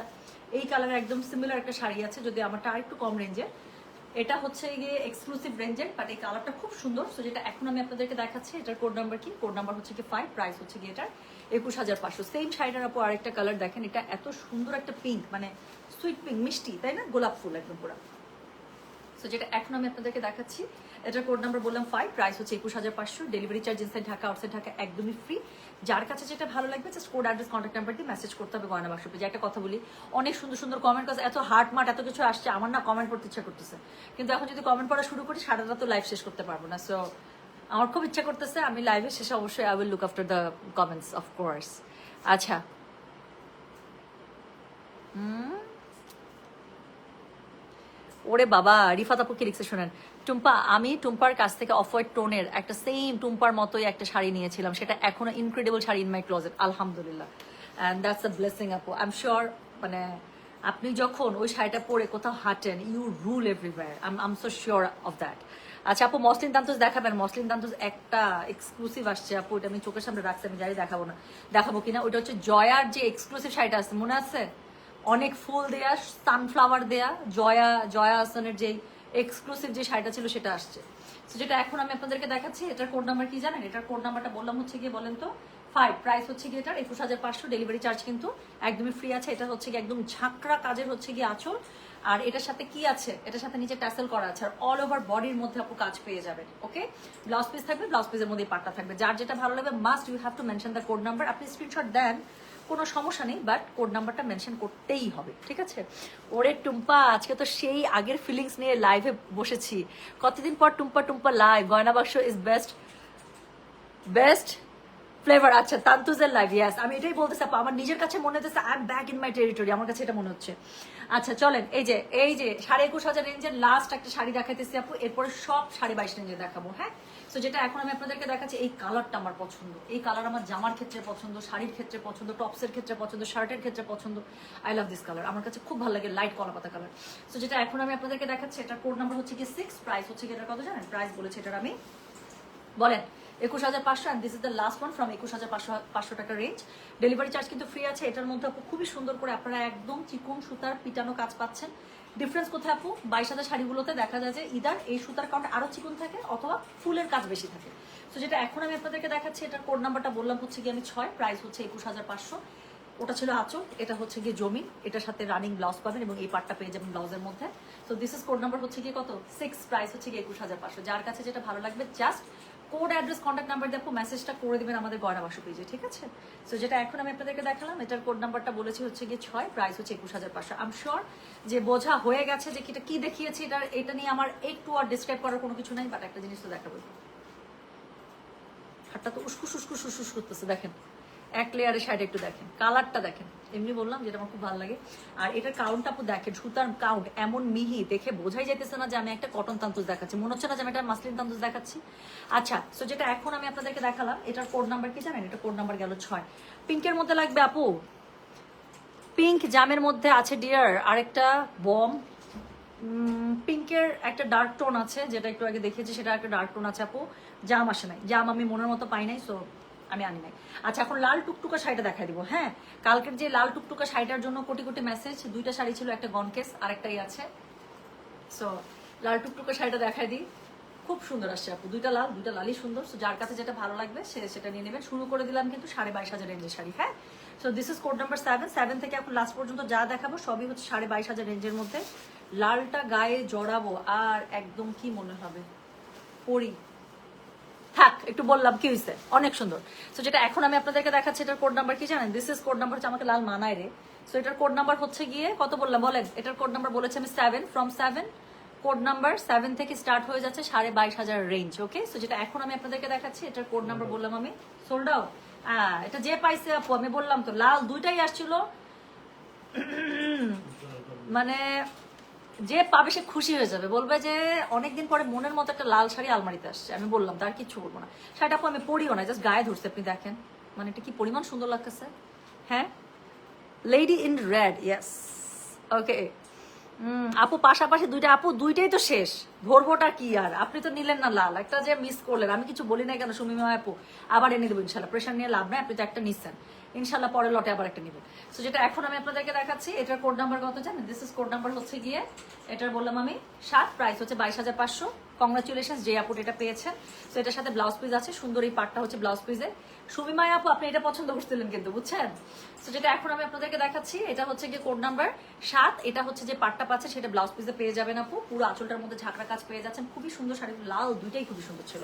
এই কালারের একদম সিমিলার একটা শাড়ি আছে, যদি আমারটা আরেকটু কম রেঞ্জের, এটা হচ্ছে গিয়ে এক্সক্লুসিভ রেঞ্জের, বাট এই কালারটা খুব সুন্দর। সো যেটা এখন আমি আপনাদেরকে দেখাচ্ছি, এটার কোড নাম্বার কি, কোড নাম্বার হচ্ছে কি 5, প্রাইস হচ্ছে গিয়ে এটার 21,500। সেম শাড়িটার আপু আরেকটা কালার দেখেন, এটা এত সুন্দর একটা পিঙ্ক, মানে সুইট পিঙ্ক, মিষ্টি, তাই না, গোলাপ ফুল একদম পুরো। সো যেটা এখন আমি আপনাদেরকে দেখাচ্ছি, এটার কোড নাম্বার বললাম 5, প্রাইস হচ্ছে 21,500। Delivery charge inside Dhaka, outside Dhaka একদমই ফ্রি। যার কাছে যেটা ভালো লাগবে just code, address, contact number দিয়ে মেসেজ করতে হবে গয়না বাক্স পেজে। একটা কথা বলি, অনেক সুন্দর সুন্দর কমেন্ট, কাজ এত হার্ট মার্ট এত কিছু আসছে, আমার না কমেন্ট পড়তে ইচ্ছা করতেছে, কিন্তু এখন যদি কমেন্ট পড়া শুরু করি সারা রাত তো লাইভ শেষ করতে পারবো না। সো আমার খুব ইচ্ছা করতেছে আমি লাইভের শেষে অবশ্যই I will look after the comments of course. আচ্ছা, ওরে বাবা, রিফাত আপু কি লিখছে শোনেন, টুম্পা আমি টুম্পার কাছ থেকে অফ হোয়াইট টোনের একটা সেম টুম্পার মতোই একটা শাড়ি নিয়েছিলাম, সেটা এখনো incredible sari in my closet, আলহামদুলিল্লাহ, অ্যান্ড দ্যাটস আ ব্লেসিং আপু। আই এম শিওর, মানে আপনি যখন ওই শাড়িটা পরে কোথাও হাঁটেন, you rule everywhere, I am so sure of that. আচ্ছা আপু, মসলিন তান্তুস দেখাবেন? মসলিন তান্তুস একটা এক্সক্লুসিভ আসছে আপু, এটা আমি চোখের সামনে রাখছি, আমি জানি দেখাবো না, দেখাবো কিনা। ওইটা হচ্ছে জয়ার যে এক্সক্লুসিভ শাড়িটা আছে, মনে আছে, অনেক ফুল দেয়া, সানফ্লাওয়ার দেয়া, জয়া হাসানের যে এক্সক্লুসিভ যে শাড়িটা ছিল সেটা আসছে। তো যেটা এখন আমি আপনাদেরকে দেখাচ্ছি, এটার কোড নাম্বার কি জানেন? এটার কোড নাম্বারটা বললাম হচ্ছে গিয়ে, বলেন তো, 5, প্রাইস হচ্ছে গিয়ে এটার 21,500। ডেলিভারি চার্জ কিন্তু একদমই ফ্রি আছে। এটা হচ্ছে গিয়ে একদম ঝাঁকড়া কাজের হচ্ছে গিয়ে আঁচল, আর এটার সাথে কি আছে, এটার সাথে নিচে ট্যাসেল করা আছে, আর অল ওভার বডির মধ্যে আপু কাজ পেয়ে যাবেন। ওকে, ব্লাউজ পিস থাকবে, ব্লাউজ পিসের মধ্যে পাটটা থাকবে। যার যেটা ভালো লাগবে must you have to mention the code number. আপনি স্ক্রিনশট দেন, কোনো সমস্যা নেই, বাট কোড নাম্বারটা মেনশন করতেই হবে, ঠিক আছে? ওরে টুম্পা, আজকে তো সেই আগের ফিলিংস নিয়ে লাইভে বসেছি, কতদিন পর টুম্পা টুম্পা লাইভ। গয়না Baksho is best best flavour. আচ্ছা, তান্তুজের লাইভ, ইয়াস, আমি এটাই বলতেছি আপু, আমার নিজের কাছে মনে হচ্ছে I am back in my territory, আমার কাছে এটা মনে হচ্ছে। আচ্ছা চলেন, এই যে 21,500 রেঞ্জের লাস্ট একটা শাড়ি দেখাইতেছি আপু, এরপরে সব 22.5 রেঞ্জে দেখাবো। হ্যাঁ, সো যেটা এখন আমি আপনাদেরকে দেখাচ্ছি, এই কালারটা আমার পছন্দ, এই কালার আমার জামার ক্ষেত্রে পছন্দ, শাড়ির ক্ষেত্রে পছন্দ, টপসের ক্ষেত্রে পছন্দ, শার্টের ক্ষেত্রে পছন্দ। আই লাভ দিস কালার, আমার কাছে খুব ভালো লাগে, লাইট কলা পাতা কালার। সো যেটা এখন আমি আপনাদেরকে দেখাচ্ছি, এটার কোড নাম্বার হচ্ছে কি 6, প্রাইস হচ্ছে কি, এটার কত জানেন? প্রাইস বলেছে এটার আমি, বলেন, 21,500, and this is the last one from 21,500 টাকা রেঞ্জ। ডেলিভারি চার্জ কিন্তু ফ্রি আছে। এটার মধ্যে আপু খুবই সুন্দর করে আপনারা একদম চিকন সুতার পিটানো কাজ পাচ্ছেন। ডিফারেন্স কোথায় আপু? 22,000 শাড়িগুলোতে দেখা যায় যে ইদার এই সুতার কাউন্ট আরো চিকন থাকে, অথবা ফুলের কাজ বেশি থাকে। তো যেটা এখন আমি আপনাদেরকে দেখাচ্ছি, এটার কোড নাম্বারটা বললাম হচ্ছে গিয়ে আমি 6, প্রাইস হচ্ছে 21,500। ওটা ছিল আঁচল, এটা হচ্ছে গিয়ে জমিন, এটার সাথে রানিং ব্লাউজ পাবেন এবং এই পার্টটা পেয়ে যাবেন ব্লাউজের মধ্যে। তো দিস ইজ কোড নাম্বার হচ্ছে গিয়ে কত, 6, প্রাইস হচ্ছে গিয়ে 21,500। যার কাছে যেটা ভালো লাগবে just code, address, contact number দিয়ে আপু মেসেজটা করে দিবেন আমাদের গয়না বাক্স পেজে, ঠিক আছে? সো যেটা এখন আমি আপনাদেরকে দেখালাম, এটার কোড নাম্বারটা বলেছি হচ্ছে গিয়ে 6, প্রাইস হচ্ছে 21,500। আই এম শিওর যে বোঝা হয়ে গেছে যে এটা কি দেখিয়েছি, এটা নিয়ে আমার একটু আর ডিসক্রাইব করার কোনো কিছু নাই, বাট একটা জিনিস তো দেখাবো, হাতটা তো উস্কুস উস্কুস উস্কুস করতেছে, দেখেন এক লেয়ারের শাড়ি, একটু দেখেন কালারটা, দেখেন, এমনি বললাম যেটা আমার খুব ভালো লাগে। আর এটার কাউন্টটা আপু দেখেন, সুতার কাউন্ট এমন মিহি, দেখে বোঝাই যাইতেছে না যে আমি একটা কটন তান্তুজ দেখাচ্ছি, মনে হচ্ছে না যে আমি একটা মাসলিন তান্তুজ দেখাচ্ছি। আচ্ছা, সো যেটা এখন আমি আপনাদেরকে দেখালাম, এটার কোড নাম্বার কি জানেন? এটা কোড নাম্বার গেল 6। পিঙ্কের মধ্যে লাগবে আপু, পিঙ্ক জামের মধ্যে আছে ডিয়ার আরেকটা বম, পিঙ্কের একটা ডার্ক টোন আছে, যেটা একটু আগে দেখিয়েছি, সেটা একটা ডার্ক টোন আছে আপু। জাম আসে নাই, জাম আমি মনের মতো পাই নাই, সো আমি আনি নাই। আচ্ছা, এখন লাল টুকটুকা শাড়িটা দেখাই দিব। হ্যাঁ, কালকের যে লাল টুকটুকা শাড়িটার জন্য কোটি কোটি মেসেজ। দুইটা শাড়ি ছিল, একটা গনকেস আরেকটাই আছে। সো লাল টুকটুকা শাড়িটা দেখাই দিই, খুব সুন্দর আসছে আপু। দুইটা লালই সুন্দর। সো যার কাছে যেটা ভালো লাগবে সে সেটা নিয়ে নেবেন। শুরু করে দিলাম কিন্তু 22,500 রেঞ্জের শাড়ি। হ্যাঁ, so this is code number 7 থেকে এখন লাস্ট পর্যন্ত যা দেখাবো সবই হচ্ছে 22,500 রেঞ্জের মধ্যে। লালটা গায়ে জড়াবো আর একদম কি মনে হবে, পরি থাক। একটু বললাম কি হয়েছে, অনেক সুন্দর। সো যেটা এখন আমি আপনাদেরকে দেখাচ্ছি, এটার কোড নাম্বার কি জানেন? দিস ইজ কোড নাম্বার হচ্ছে, আমাকে লাল মানায় রে। সো এটার কোড নাম্বার হচ্ছে গিয়ে কত বললাম বলেন? এটার কোড নাম্বার বলেছি আমি 7, ফ্রম 7। কোড নাম্বার 7 থেকে স্টার্ট হয়ে যাচ্ছে 22,500 রেঞ্জ। ওকে, সো যেটা এখন আমি আপনাদেরকে দেখাচ্ছি, এটার কোড নাম্বার বললাম আমি, সোল্ড আউট। এটা যে পাইছে আপু, আমি বললাম তো লাল দুইটাই আসছিল, মানে যে পাবে সে খুশি হয়ে যাবে, বলবে যে অনেকদিন পরে মনের মতো একটা লাল শাড়ি আলমারিতে আসছে। আমি বললাম তার কিছু বলবো না। শাড়িটা আপু আমি পরিও না, জাস্ট গায়ে ধরছে, আপনি দেখেন মানে এটা কি পরিমাণ সুন্দর লাগতেছে। হ্যাঁ, লেডি ইন রেড, ইয়েস। ওকে আপু, পাশাপাশি দুইটা আপু, দুইটাই তো শেষ, ধরবোটা কি আর? আপনি তো নিলেন না লাল, একটা যে মিস করলেন। আমি কিছু বলি না কেন সুমিমা আপু, আবার এনে দেবো ইনশাল্লাহ, প্রেশার নিয়ে লাভ নাই। আপনি তো একটা নিচ্ছেন, ইনশাল্লাহ পরের লটে আবার একটা নেবেন। সো যেটা এখন আমি আপনাদেরকে দেখাচ্ছি, এটার কোড নাম্বার কত জানেন? দিস ইজ কোড নাম্বার হচ্ছে গিয়ে, এটার বললাম আমি 7, প্রাইস হচ্ছে 22,500। কংগ্রাচুলেশন যে আপু এটা পেয়েছেন। তো এটার সাথে ব্লাউজ পিস আছে, সুন্দর এই পার্টটা হচ্ছে ব্লাউজ পিসে। সুমিমা আপু আপনি এটা পছন্দ করছিলেন কিন্তু, বুঝছেন? তো যেটা এখন আমি আপনাদেরকে দেখাচ্ছি, এটা হচ্ছে গিয়ে কোড নাম্বার 7। এটা হচ্ছে যে পাটটা পাচ্ছে সেটা ব্লাউজ পিসে পেয়ে যাবেন আপু। পুরো আঁচলটার মধ্যে ঝাঁকড়া কাজ পেয়ে যাচ্ছেন, খুবই সুন্দর শাড়ি, লাল দুইটাই খুবই সুন্দর ছিল।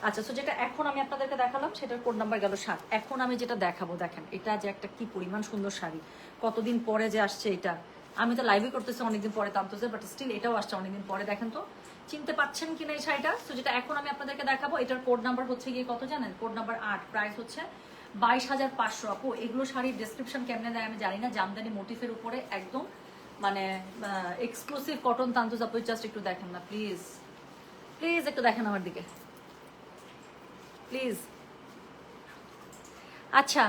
আচ্ছা, তো যেটা এখন আমি আপনাদেরকে দেখালাম সেটার কোড নাম্বার গেল 7। এখন আমি যেটা দেখাবো, দেখেন এটা যে একটা কি পরিমাণ সুন্দর শাড়ি, কতদিন পরে যে আসছে এটা। আমি তো লাইভে করতেছি অনেকদিন পরে তামতোজে, বাট স্টিল এটাও আসছে অনেকদিন পরে। দেখেন তো চিনতে পাচ্ছেন কিনা এই শাড়িটা? তো যেটা এখন আমি আপনাদেরকে দেখাবো, এটার কোড নাম্বার হচ্ছে গিয়ে কত জানেন? কোড নাম্বার 8, প্রাইস হচ্ছে 22,500 আপু। এগুলো শাড়ির ডেসক্রিপশন কেমনে দেয় আমি জানি না, জামদানি মোটিফের উপরে একদম মানে এক্সক্লুসিভ কটন তান্তোজ আপু। জাস্ট একটু দেখেন না প্লিজ, প্লিজ একটু দেখেন আমার দিকে প্লিজ। আচ্ছা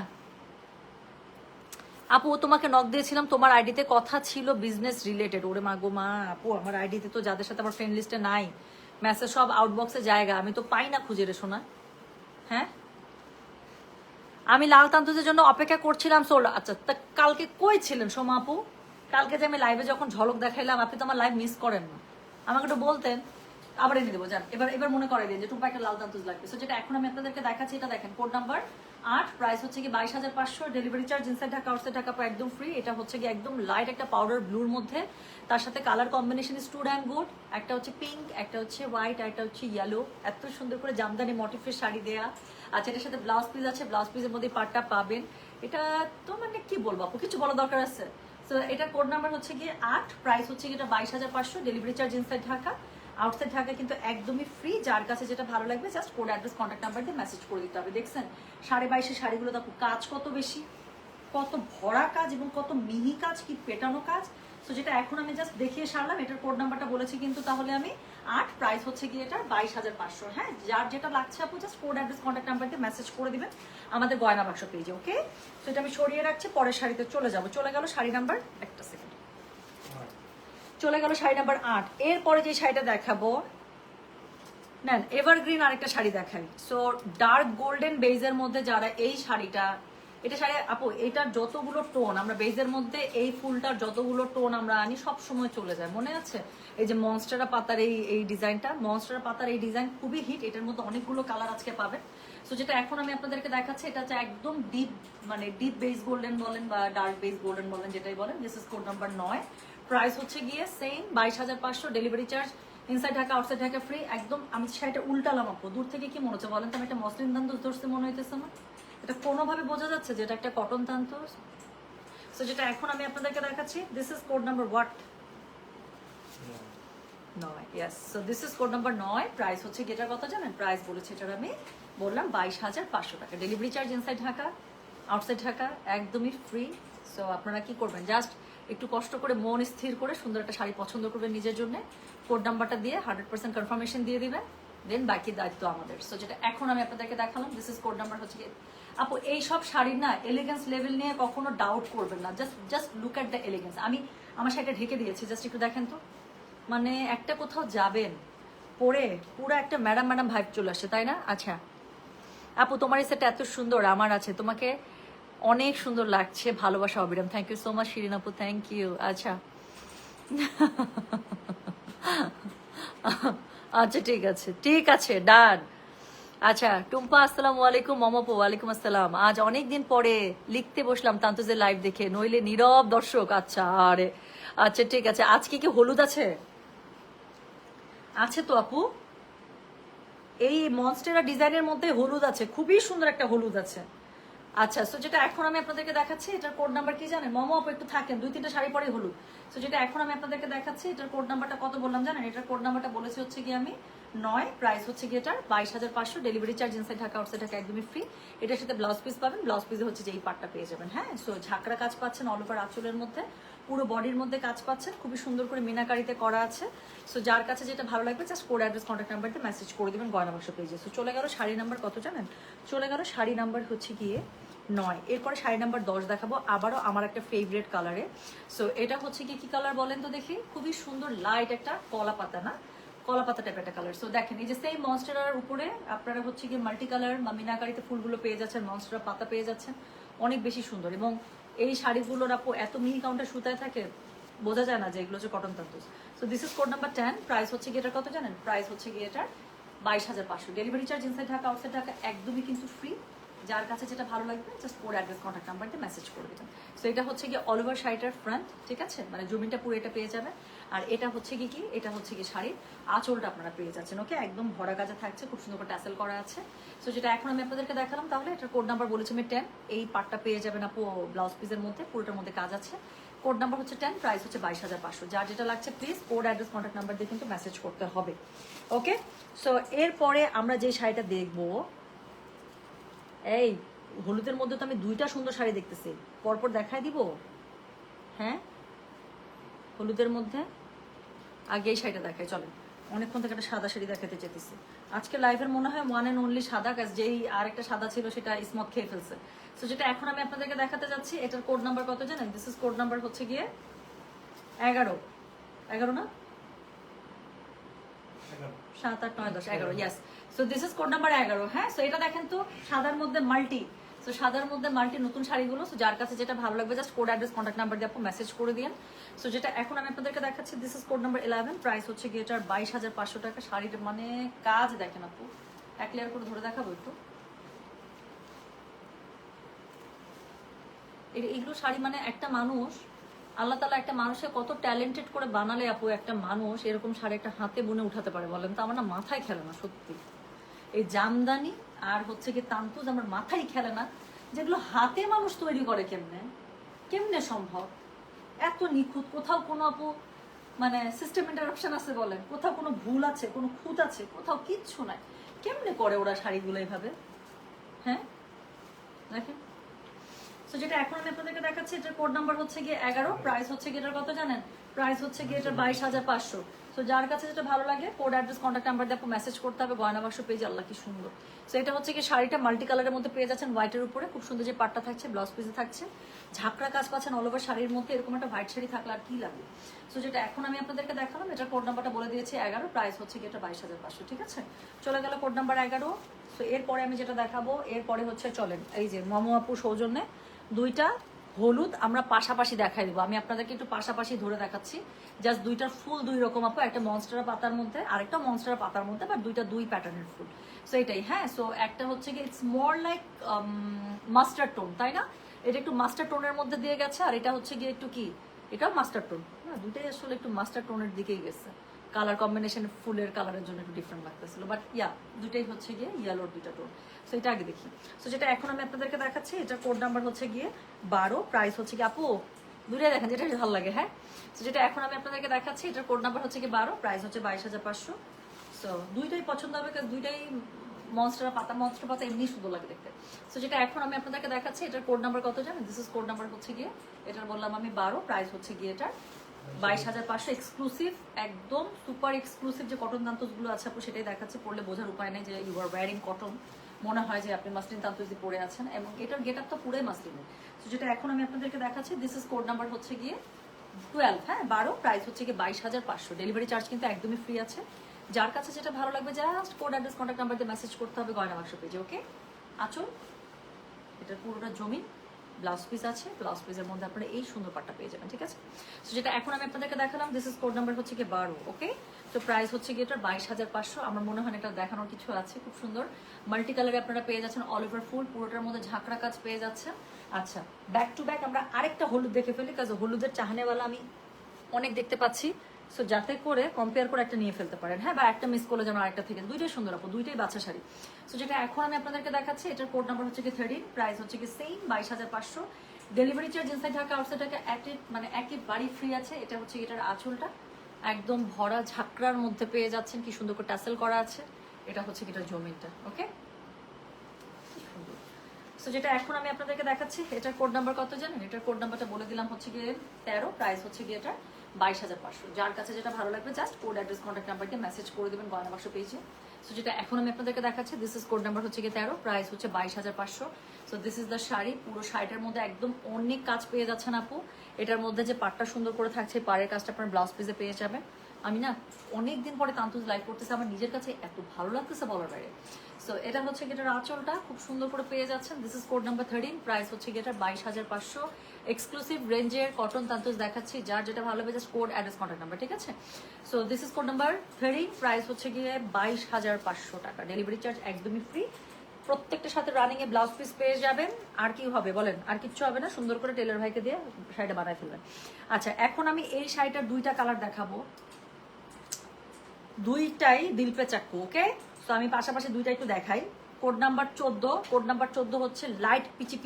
আপু, তোমাকে নক দিয়েছিলাম, তোমার আইডিতে কথা ছিল বিজনেস রিলেটেড। ওরে মা গো মা, আপু আমার আইডিতে তো যাদের সাথে আমার ফ্রেন্ড লিস্টে নাই, মেসেজ সব আউটবক্সে জায়গা, আমি তো পাই না খুঁজে রে শোনা। হ্যাঁ, আমি লাল তান্তুজের জন্য অপেক্ষা করছিলাম। সোল্ড। আচ্ছা, তা কালকে কই ছিলেন সোমা আপু? কালকে যে আমি লাইভে যখন ঝলক দেখাইলাম, আপনি তো আমার লাইভ মিস করেন না, আমাকে একটু বলতেন, আবার এনে দেবো। যান এবার এবার মনে করে দিন যে টুপা একটা লাল তান্তুজ লাগবে। সো যেটা এখন আমি আপনাদেরকে দেখাচ্ছি, এটা দেখেন কোড নাম্বার 8, প্রাইস হচ্ছে কি 22,500। Delivery charge inside Dhaka outside Dhaka একদম ফ্রি। এটা হচ্ছে কি একদম লাইট একটা পাউডার ব্লুর মধ্যে, তার সাথে colour combination is too damn good. একটা হচ্ছে পিঙ্ক, একটা হচ্ছে হোয়াইট, একটা হচ্ছে ইয়েলো। এত সুন্দর করে জামদানি মোটিফের শাড়ি দেয়া। আচ্ছা, এটার সাথে ব্লাউজ পিস আছে, ব্লাউজ পিসের মধ্যে পার্টটা পাবেন। এটা তো মানে কি বলবো আপু, কিছু বলা দরকার আছে? তো এটার কোড নাম্বার হচ্ছে গিয়ে 8, প্রাইস হচ্ছে এটা 22,500। Delivery charge inside Dhaka outside Dhaka কিন্তু একদমই ফ্রি। যার কাছে যেটা ভালো লাগবে just code address contact number দিয়ে মেসেজ করে দিতে হবে। দেখছেন 22,500 শাড়িগুলো দেখো, কাজ কত বেশি, কত ভরা কাজ এবং কত মিহি কাজ, কি পেটানো কাজ। তো যেটা এখন আমি জাস্ট দেখিয়ে সারলাম, এটার কোড নাম্বারটা বলেছি কিন্তু, তাহলে আমি 8, প্রাইস হচ্ছে গিয়ে এটা 22,500। হ্যাঁ, যার যেটা লাগছে আপু just code address contact number দিয়ে মেসেজ করে দিবেন আমাদের গয়না বাক্স পেজে। ওকে, তো এটা আমি সরিয়ে রাখছি, পরের শাড়িতে চলে যাবো। চলে গেল শাড়ি নাম্বার, একটা সেকেন্ড, চলে গেল শাড়ি নাম্বার 8। এরপরে যে শাড়িটা দেখাবো, নেন এভারগ্রিন আরেকটা শাড়ি দেখাই। সো ডার্ক গোল্ডেন বেজের মধ্যে যারা এই শাড়িটা, এটা শাড়ি আপু, এটার যতগুলো টোন আমরা বেজের মধ্যে, এই ফুলটার যতগুলো টোন আমরা আনি সব সময় চলে যায়, মনে আছে? এই যে মনস্টারা পাতার এই ডিজাইনটা, মনস্টারা পাতার এই ডিজাইন খুবই হিট। এটার মধ্যে অনেকগুলো কালার আজকে পাবেন। সো যেটা এখন আমি আপনাদেরকে দেখাচ্ছি, এটা হচ্ছে একদম ডিপ, মানে ডিপ বেস গোল্ডেন বলেন বা ডার্ক বেস গোল্ডেন বলেন, যেটাই বলেন। This is code number 9, price হচ্ছে গিয়ে same 22,500। Delivery charge inside Dhaka outside Dhaka free. একদম আমি শাড়িটা উল্টালাম আপু, দূর থেকে কি মনে হচ্ছে বলেন তো? আমি একটা মসলিন তান্তোষ ধরতে মনে হইতেছে না, এটা কোনোভাবে বোঝা যাচ্ছে যে এটা একটা কটন তান্তোষ। সো যেটা এখন আমি আপনাদেরকে দেখাচ্ছি, this is code number what 9, yes. So this is code number 9, price হচ্ছে কি এটার কথা জানেন? প্রাইস বলেছে এটার আমি বললাম 22,500 টাকা। Delivery charge inside Dhaka outside Dhaka একদমই ফ্রি। সো আপনারা কি করবেন, জাস্ট একটু কষ্ট করে মন স্থির করে সুন্দর একটা শাড়ি পছন্দ করবেন নিজের জন্য, কোড নাম্বারটা দিয়ে 100% কনফার্মেশন দিয়ে দিবেন, দেন বাকি দায়িত্ব আমাদের। সো যেটা এখন আমি আপনাদেরকে দেখালাম, দিস ইজ কোড নাম্বার হচ্ছে কি আপু, এই সব শাড়ির না এলিগেন্স লেভেল নিয়ে কখনো ডাউট করবেন না, just look at the elegance. আমি আমার শাড়িটা ঢেকে দিয়েছি, জাস্ট একটু দেখেন তো, মানে একটা কোথাও যাবেন পরে পুরো একটা ম্যাডাম ম্যাডাম ভাইব চলে আসে, তাই না? আচ্ছা আপু, তোমার এই সেট এত সুন্দর, আমার আছে, তোমাকে অনেক সুন্দর লাগছে, ভালোবাসা অবিরাম। Thank you so much Shirin আপু, থ্যাংক ইউ। আচ্ছা আচ্ছা ঠিক আছে, ঠিক আছে, ডান। আচ্ছা টুম্পা আসসালামু আলাইকুম। মমপু ওয়ালাইকুম আসসালাম। আজ অনেক দিন পরে লিখতে বসলাম তান্তুজের লাইভ দেখে, নইলে নীরব দর্শক। আচ্ছা আরে আচ্ছা ঠিক আছে। আজকে কি হলুদ আছে? আছে তো আপু, এই মনস্টেরা ডিজাইনের মধ্যে হলুদ আছে, খুবই সুন্দর একটা হলুদ আছে। আচ্ছা, সো যেটা এখন আমি আপনাদেরকে দেখাচ্ছি, এটার কোড নাম্বার কি জানেন? মোমো আপু একটু থাকেন, 2-3টা শাড়ি পরে হলুদ। সো যেটা এখন আমি আপনাদেরকে দেখাচ্ছি, এটার কোড নাম্বারটা কত বললাম জানেন? এটার কোড নাম্বারটা বলেছি হচ্ছে কি আমি 9, প্রাইস হচ্ছে কি এটার 22,500, delivery charge inside Dhaka outside Dhaka একদমই ফ্রি। এটার সাথে ব্লাউজ পিস পাবেন, ব্লাউজ পিসে হচ্ছে যে এই পার্টটা পেয়ে যাবেন। হ্যাঁ, সো ঝাঁকড়া কাজ পাচ্ছেন অল ওভার আঁচলের মধ্যে, পুরো বডির মধ্যে কাজ পাচ্ছেন, খুবই সুন্দর করে মিনাকারিতে করা আছে। সো যার কাছে যেটা ভালো লাগবে জাস্ট কোড অ্যাড্রেস কন্ট্যাক্ট নাম্বারতে মেসেজ করে দেবেন গয়না বাক্স পেজে। সো চলে গেল শাড়ি নাম্বার কত জানেন? চলে গেল শাড়ি নাম্বার হচ্ছে গিয়ে 9। এরপরে শাড়ি নাম্বার 10 দেখাবো, আবারও আমার একটা ফেভারিট কালারে। সো এটা হচ্ছে কি কালার বলেন তো দেখি? খুবই সুন্দর লাইট একটা কলা পাতা, না কলা পাতা টাইপের একটা কালার। সো দেখেন এই যে সেম মনস্টেরার উপরে আপনারা হচ্ছে কি মাল্টি কালার বা মিনাকারিতে ফুলগুলো পেয়ে যাচ্ছেন, মনস্টেরা পাতা পেয়ে যাচ্ছেন, অনেক বেশি সুন্দর। এবং এই শাড়িগুলোর আপু এত মিহি কাউন্টার সুতায় থাকে, বোঝা যায় না যে এগুলো হচ্ছে কটন তান্তুস। So this is code number 10, price হচ্ছে কি এটার কত জানেন? প্রাইস হচ্ছে কি এটার 22,500, delivery charge inside Dhaka outside Dhaka একদমই কিন্তু ফ্রি। যার কাছে যেটা ভালো লাগবে জাস্ট কোড অ্যাড্রেস কন্ট্যাক্ট নাম্বারতে মেসেজ করে দেবেন। সো এটা হচ্ছে গিয়ে অল ওভার শাড়িটার ফ্রন্ট, ঠিক আছে, মানে জমিনটা পুরো এটা পেয়ে যাবে। আর এটা হচ্ছে কি এটা হচ্ছে কি শাড়ির আঁচলটা আপনারা পেয়ে যাচ্ছেন। ওকে, একদম ভরা কাজে থাকছে, খুব সুন্দর করে ট্যাসেল করা আছে। সো যেটা এখন আমি আপনাদেরকে দেখালাম, তাহলে এটার কোড নাম্বার বলেছি আমি 10। এই পার্টটা পেয়ে যাবেন আপু ব্লাউজ পিসের মধ্যে, পুরোটার মধ্যে কাজ আছে। কোড নাম্বার হচ্ছে 10, প্রাইস হচ্ছে 22,500। যার যেটা লাগছে please code address contact number দিয়ে কিন্তু মেসেজ করতে হবে। ওকে, সো এরপরে আমরা যে শাড়িটা দেখবো, এই হলুদের মধ্যে তো আমি 2টা সুন্দর শাড়ি দেখতেছি, পরপর দেখাই দিব। হ্যাঁ, হলুদের মধ্যে আগে এই শাড়িটা দেখাই, চলেন। অনেকক্ষণ থেকে একটা সাদা শাড়ি দেখাতে চেতেছি। আজকে লাইভের মনে হয় ওয়ান অ্যান্ড অনলি সাদা, কাজ যেই আরেকটা সাদা ছিল সেটা স্মথ খেয়ে ফেলছে। সো যেটা এখন আমি আপনাদেরকে দেখাতে যাচ্ছি, এটার কোড নাম্বার কত জানেন? দিস ইজ কোড নাম্বার হচ্ছে গিয়ে 11 না 7, 8, 9, 10, 11, yes. So this is code number 11। হ্যাঁ, সো এটা দেখেন তো সাদার মধ্যে মাল্টি। সো সাদার মধ্যে মাল্টি নতুন শাড়িগুলো। সো যার কাছে যেটা ভালো লাগবে just code address contact number দিয়ে আপু মেসেজ করে দিন। সো যেটা এখন আমি আপনাদেরকে দেখাচ্ছি, this is code number 11, price হচ্ছে গিয়ে এটার 22,500 টাকা। শাড়ির মানে কাজ দেখেন আপু, এক লেয়ার করে ধরে দেখাবো একটু। এইগুলো শাড়ি মানে একটা মানুষ, আল্লাহ তালা একটা মানুষকে কত ট্যালেন্টেড করে বানালে আপু, একটা মানুষ এরকম শাড়ি একটা হাতে বুনে উঠাতে পারে বলেন তো? আমার না মাথায় খেলে না সত্যি। এই জামদানি আর হচ্ছে কি তান্তুজ আমার মাথায় খেলে না, যেগুলো হাতে মানুষ তৈরি করে কেমনে কেমনে সম্ভব? এত নিখুঁত, কোথাও কোনো আপু মানে সিস্টেম ইন্টারাপশন আছে বলেন? কোথাও কোনো ভুল আছে, কোনো খুঁত আছে? কোথাও কিচ্ছু নাই। কেমনে করে ওরা শাড়িগুলো এইভাবে? হ্যাঁ দেখেন। সো যেটা এখন আমি আপনাদেরকে দেখাচ্ছি, এটার কোড নাম্বার হচ্ছে গিয়ে 11, প্রাইস হচ্ছে গিয়ে এটার কত জানেন? প্রাইস হচ্ছে গিয়ে এটার 22,500। সো যার কাছে যেটা ভালো লাগে কোড অ্যাড্রেস কন্ট্যাক্ট নাম্বার দিয়ে আপু মেসেজ করতে হবে গয়না বাক্স পেজ। আল্লাহ কি সুন্দর। সো এটা হচ্ছে কি শাড়িটা মাল্টি কালারের মধ্যে পেয়ে যাচ্ছেন, হোয়াইটের উপরে খুব সুন্দর যে পাটটা থাকছে, ব্লাউজ পিসে থাকছে, ঝাঁকড়া কাজ পাচ্ছেন অল ওভার শাড়ির মধ্যে। এরকম একটা হোয়াইট শাড়ি থাকলে আর কি লাগে। সো যেটা এখন আমি আপনাদেরকে দেখালাম, এটার কোড নাম্বারটা বলে দিয়েছি 11, প্রাইস হচ্ছে গিয়ে এটা 22,500। ঠিক আছে, চলে গেল কোড নাম্বার 11। সো এরপরে আমি যেটা দেখাবো, এরপরে হচ্ছে চলেন এই যে মমো আপু সৌজন্যে 2টা হলুদ আমরা পাশাপাশি দেখাই দেবো। আমি আপনাদেরকে একটু পাশাপাশি ধরে দেখাচ্ছি, জাস্ট 2টার ফুল 2 রকম আপু, একটা মনস্টার পাতার মধ্যে আরেকটা মনস্টার পাতার মধ্যে, বাট 2টা 2 প্যাটার্নের ফুল। সো এটাই। হ্যাঁ, সো একটা হচ্ছে কি it's more like mustard tone, তাই না? এটা একটু মাস্টার্ড টোনের মধ্যে দিয়ে গেছে, আর এটা হচ্ছে গিয়ে একটু কি, এটাও মাস্টার্ড টোন। হ্যাঁ, দুটাই আসলে একটু মাস্টার্ড টোনের দিকেই গেছে। কালার কম্বিনেশন ফুলের কালারের জন্য একটু ডিফারেন্ট লাগতেছিল, বাট দুটাই হচ্ছে গিয়ে ইয়েলোর 2টা টোন। সো এটা আগে দেখি। সো যেটা এখন আমি আপনাদেরকে দেখাচ্ছি, এটা কোড নাম্বার হচ্ছে গিয়ে 12, প্রাইস হচ্ছে কি আপু দুটাই দেখেন যেটা ভালো লাগে। হ্যাঁ, সো যেটা এখন আমি আপনাদেরকে দেখাচ্ছি, এটার কোড নাম্বার হচ্ছে কি 12, প্রাইস হচ্ছে 22,500। সো দুইটাই পছন্দ হবে, কারণ দুইটাই মনস্টার পাতা এমনি সুন্দর লাগে দেখতে। সো যেটা এখন আমি আপনাদেরকে দেখাচ্ছি, এটার কোড নাম্বার কত জানেন? দিস ইজ কোড নাম্বার হচ্ছে গিয়ে এটার বললাম আমি 12, প্রাইস হচ্ছে গিয়ে এটার 22,500। এক্সক্লুসিভ, একদম সুপার এক্সক্লুসিভ যে কটন তান্তুজ গুলো আছে আপু, সেটাই দেখাচ্ছে। পড়লে বোঝার উপায় নেই যে ইউ আর ওয়ারিং কটন, মনে হয় যে আপনি মাসলিন তান্তুজ পরে আছেন, এবং এটার গেট আপ তো পুরোই মাসলিনের। তো যেটা এখন আমি আপনাদেরকে দেখাচ্ছি, দিস ইজ কোড নাম্বার হচ্ছে গিয়ে 12, হ্যাঁ 12, প্রাইস হচ্ছে কি 22,500। ডেলিভারি চার্জ কিন্তু একদমই ফ্রি আছে। যার কাছে যেটা ভালো লাগবে just code address contact number দিয়ে মেসেজ করতে হবে গয়না বাক্স পেজে। ওকে, আঁচল, এটা পুরোটা জমি, ব্লাউজ পিস আছে, ব্লাউজ পিসের মধ্যে আপনারা এই সুন্দর পাটটা পেয়ে যাবেন, ঠিক আছে। তো যেটা এখন আমি আপনাদেরকে দেখালাম, দিস ইজ কোড নাম্বার হচ্ছে কি 12। ওকে, তো প্রাইস হচ্ছে কি এটার 22,500। আমার মনে হয় এটা দেখানোর কিছু আছে, খুব সুন্দর মাল্টি কালারে আপনারা পেয়ে যাচ্ছেন, অল ওভার ফুল, পুরোটার মধ্যে ঝাঁকড়া কাজ পেয়ে যাচ্ছেন। আচ্ছা, ব্যাক টু ব্যাক আমরা আরেকটা হলুদ দেখে ফেলি, কাজ হলুদের চাহানেওয়ালা আমি অনেক দেখতে পাচ্ছি। সো যাতে করে কম্পেয়ার করে একটা নিয়ে ফেলতে পারেন, হ্যাঁ, বা একটা মিস করলে যেন আরেকটা থেকে। দুইটাই সুন্দর আপু, দুইটাই বাচ্চা শাড়ি। সো যেটা এখন আমি আপনাদেরকে দেখাচ্ছি, এটার কোড নাম্বার হচ্ছে কি 13, প্রাইস হচ্ছে কি same 22,500। Delivery charge inside Dhaka outside Dhaka একেবারে ফ্রি আছে। এটা হচ্ছে এটার আঁচলটা একদম ভরা ঝাঁকড়ার মধ্যে পেয়ে যাচ্ছেন, কি সুন্দর করে ট্যাসেল করা আছে। এটা হচ্ছে কি এটার জমিনটা। ওকে, সো যেটা এখন আমি আপনাদেরকে দেখাচ্ছি, এটার কোড নাম্বার কত জানেন? এটার কোড নাম্বারটা বলে দিলাম হচ্ছে গিয়ে 13, প্রাইস হচ্ছে গিয়ে এটা 22,500। যার কাছে যেটা ভালো লাগবে জাস্ট কোড অ্যাড্রেস কন্ট্যাক্ট নাম্বারকে মেসেজ করে দেবেন গয়না বাক্স পেজে। সো যেটা এখন আমি আপনাদেরকে দেখাচ্ছি, দিস ইজ কোড নাম্বার হচ্ছে গিয়ে 13, প্রাইস হচ্ছে 22,500। So this is the sari. পুরো শাড়িটার মধ্যে একদম অনেক কাজ পেয়ে যাচ্ছেন আপু। এটার মধ্যে যে পাটটা সুন্দর করে থাকছে, পাড়ের কাজটা আপনার ব্লাউজ পিসে পেয়ে যাবেন। আমি না অনেকদিন পরে তান্তুজ লাইভ করতেছে, আমার নিজের কাছে এত ভালো লাগতেছে বলার বাইরে। সো এটা হচ্ছে গিটার আঁচলটা খুব সুন্দর করে পেয়ে যাচ্ছেন। This is code number 13, price হচ্ছে গিটার 22,500। এক্সক্লুসিভ রেঞ্জের কটন তান্তুজ দেখাচ্ছি, যার যেটা ভালো হবে just code address contact number, ঠিক আছে। So this is code number 13, price হচ্ছে গিয়ে 22,500 টাকা। ডেলিভারি চার্জ একদমই ফ্রি। প্রত্যেকটার সাথে রানিং এ ব্লাউজ পিস পেয়ে যাবেন। আর কি হবে বলেন? আর কিচ্ছু হবে না, সুন্দর করে টেলার ভাইকে দিয়ে শাড়িটা বানায় ফেলবেন। আচ্ছা, এখন আমি এই শাড়িটার দুইটা কালার দেখাবো, দুইটাই দিল পে চাক্কু। ওকে, তো আমি পাশাপাশি দুইটা একটু দেখাই। কোড নাম্বার 14, কোড নাম্বার 14 হচ্ছে light peachy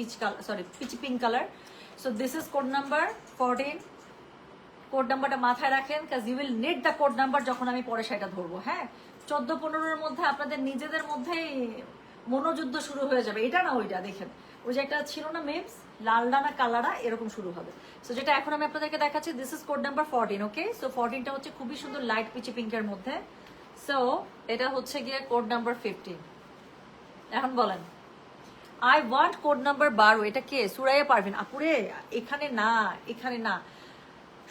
pink colour. So this is code number 14। Code নাম্বারটা মাথায় রাখেন, কাজ you will need the code number যখন আমি পরে সেটা ধরবো। হ্যাঁ, 14-15-এর মধ্যে আপনাদের নিজেদের মধ্যেই মনোযুদ্ধ শুরু হয়ে যাবে। এটা না ওইটা, দেখেন ওই যে একটা ছিল না মেমস, লালডা না কালারা, এরকম শুরু হবে। সো যেটা এখন আমি আপনাদেরকে দেখাচ্ছি, this is code number 14। Okay, so 14টা হচ্ছে খুবই সুন্দর লাইট পিচি পিঙ্কের মধ্যে। সো এটা হচ্ছে গিয়ে কোড নাম্বার 15। এখন বলেন, আই ওয়ান্ট কোড নাম্বার 12। এটা কে? সুরাইয়া পারভিন আপুরে। এখানে না, এখানে না,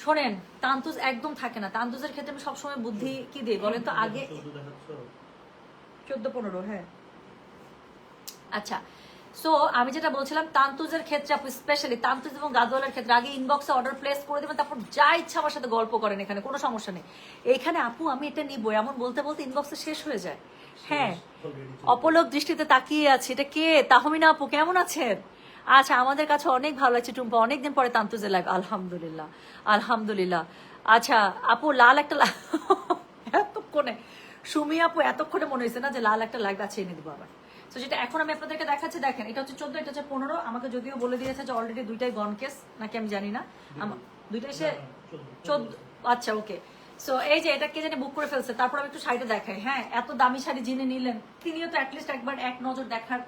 শোনেন, তান্তুজ একদম থাকে না। তান্তুজের ক্ষেত্রে আমি সবসময় বুদ্ধি কি দিই বলেন তো? আগে 14-15, হ্যাঁ। আচ্ছা, সো আমি যেটা বলছিলাম, তান্তুজের ক্ষেত্রে আপু স্পেশালি তান্তুজ এবং গাদওয়ালার ক্ষেত্রে আগে ইনবক্সে অর্ডার প্লেস করে দেবেন, তারপর যা ইচ্ছা আমার সাথে গল্প করেন, এখানে কোনো সমস্যা নেই। এইখানে আপু আমি এটা নিবো এমন বলতে বলতে ইনবক্সে শেষ হয়ে যায়। হ্যাঁ, অপলক দৃষ্টিতে তাকিয়ে আছে। এটা কে? তাহমিনা আপু, কেমন আছেন? আচ্ছা, আমাদের কাছে অনেক ভালো লাগছে টুম্পা, অনেকদিন পরে তান্তুজের লাইভ। আলহামদুলিল্লাহ, আলহামদুলিল্লাহ। আচ্ছা আপু, লাল একটা এতক্ষণে সুমি আপু এতক্ষণে মনে হয়েছে না যে লাল একটা লাইভ আছে, এনে দিব আবার। তো যেটা এখন আমি আপনাদেরকে দেখাচ্ছি, দেখেন এটা হচ্ছে 14, এটা হচ্ছে 15। আমাকে যদিও বলে দিয়েছে যে অলরেডি দুইটাই গন কেস নাকি আমি জানি না, দুইটাই সে 14। আচ্ছা ওকে, সো এই যে এটা কে জানি বুক করে ফেলছে। তারপর আমি একটু শাড়িটা দেখাই। হ্যাঁ, এত দামি শাড়ি যিনি নিলেন তিনিও তো অ্যাটলিস্ট একবার এক নজর দেখার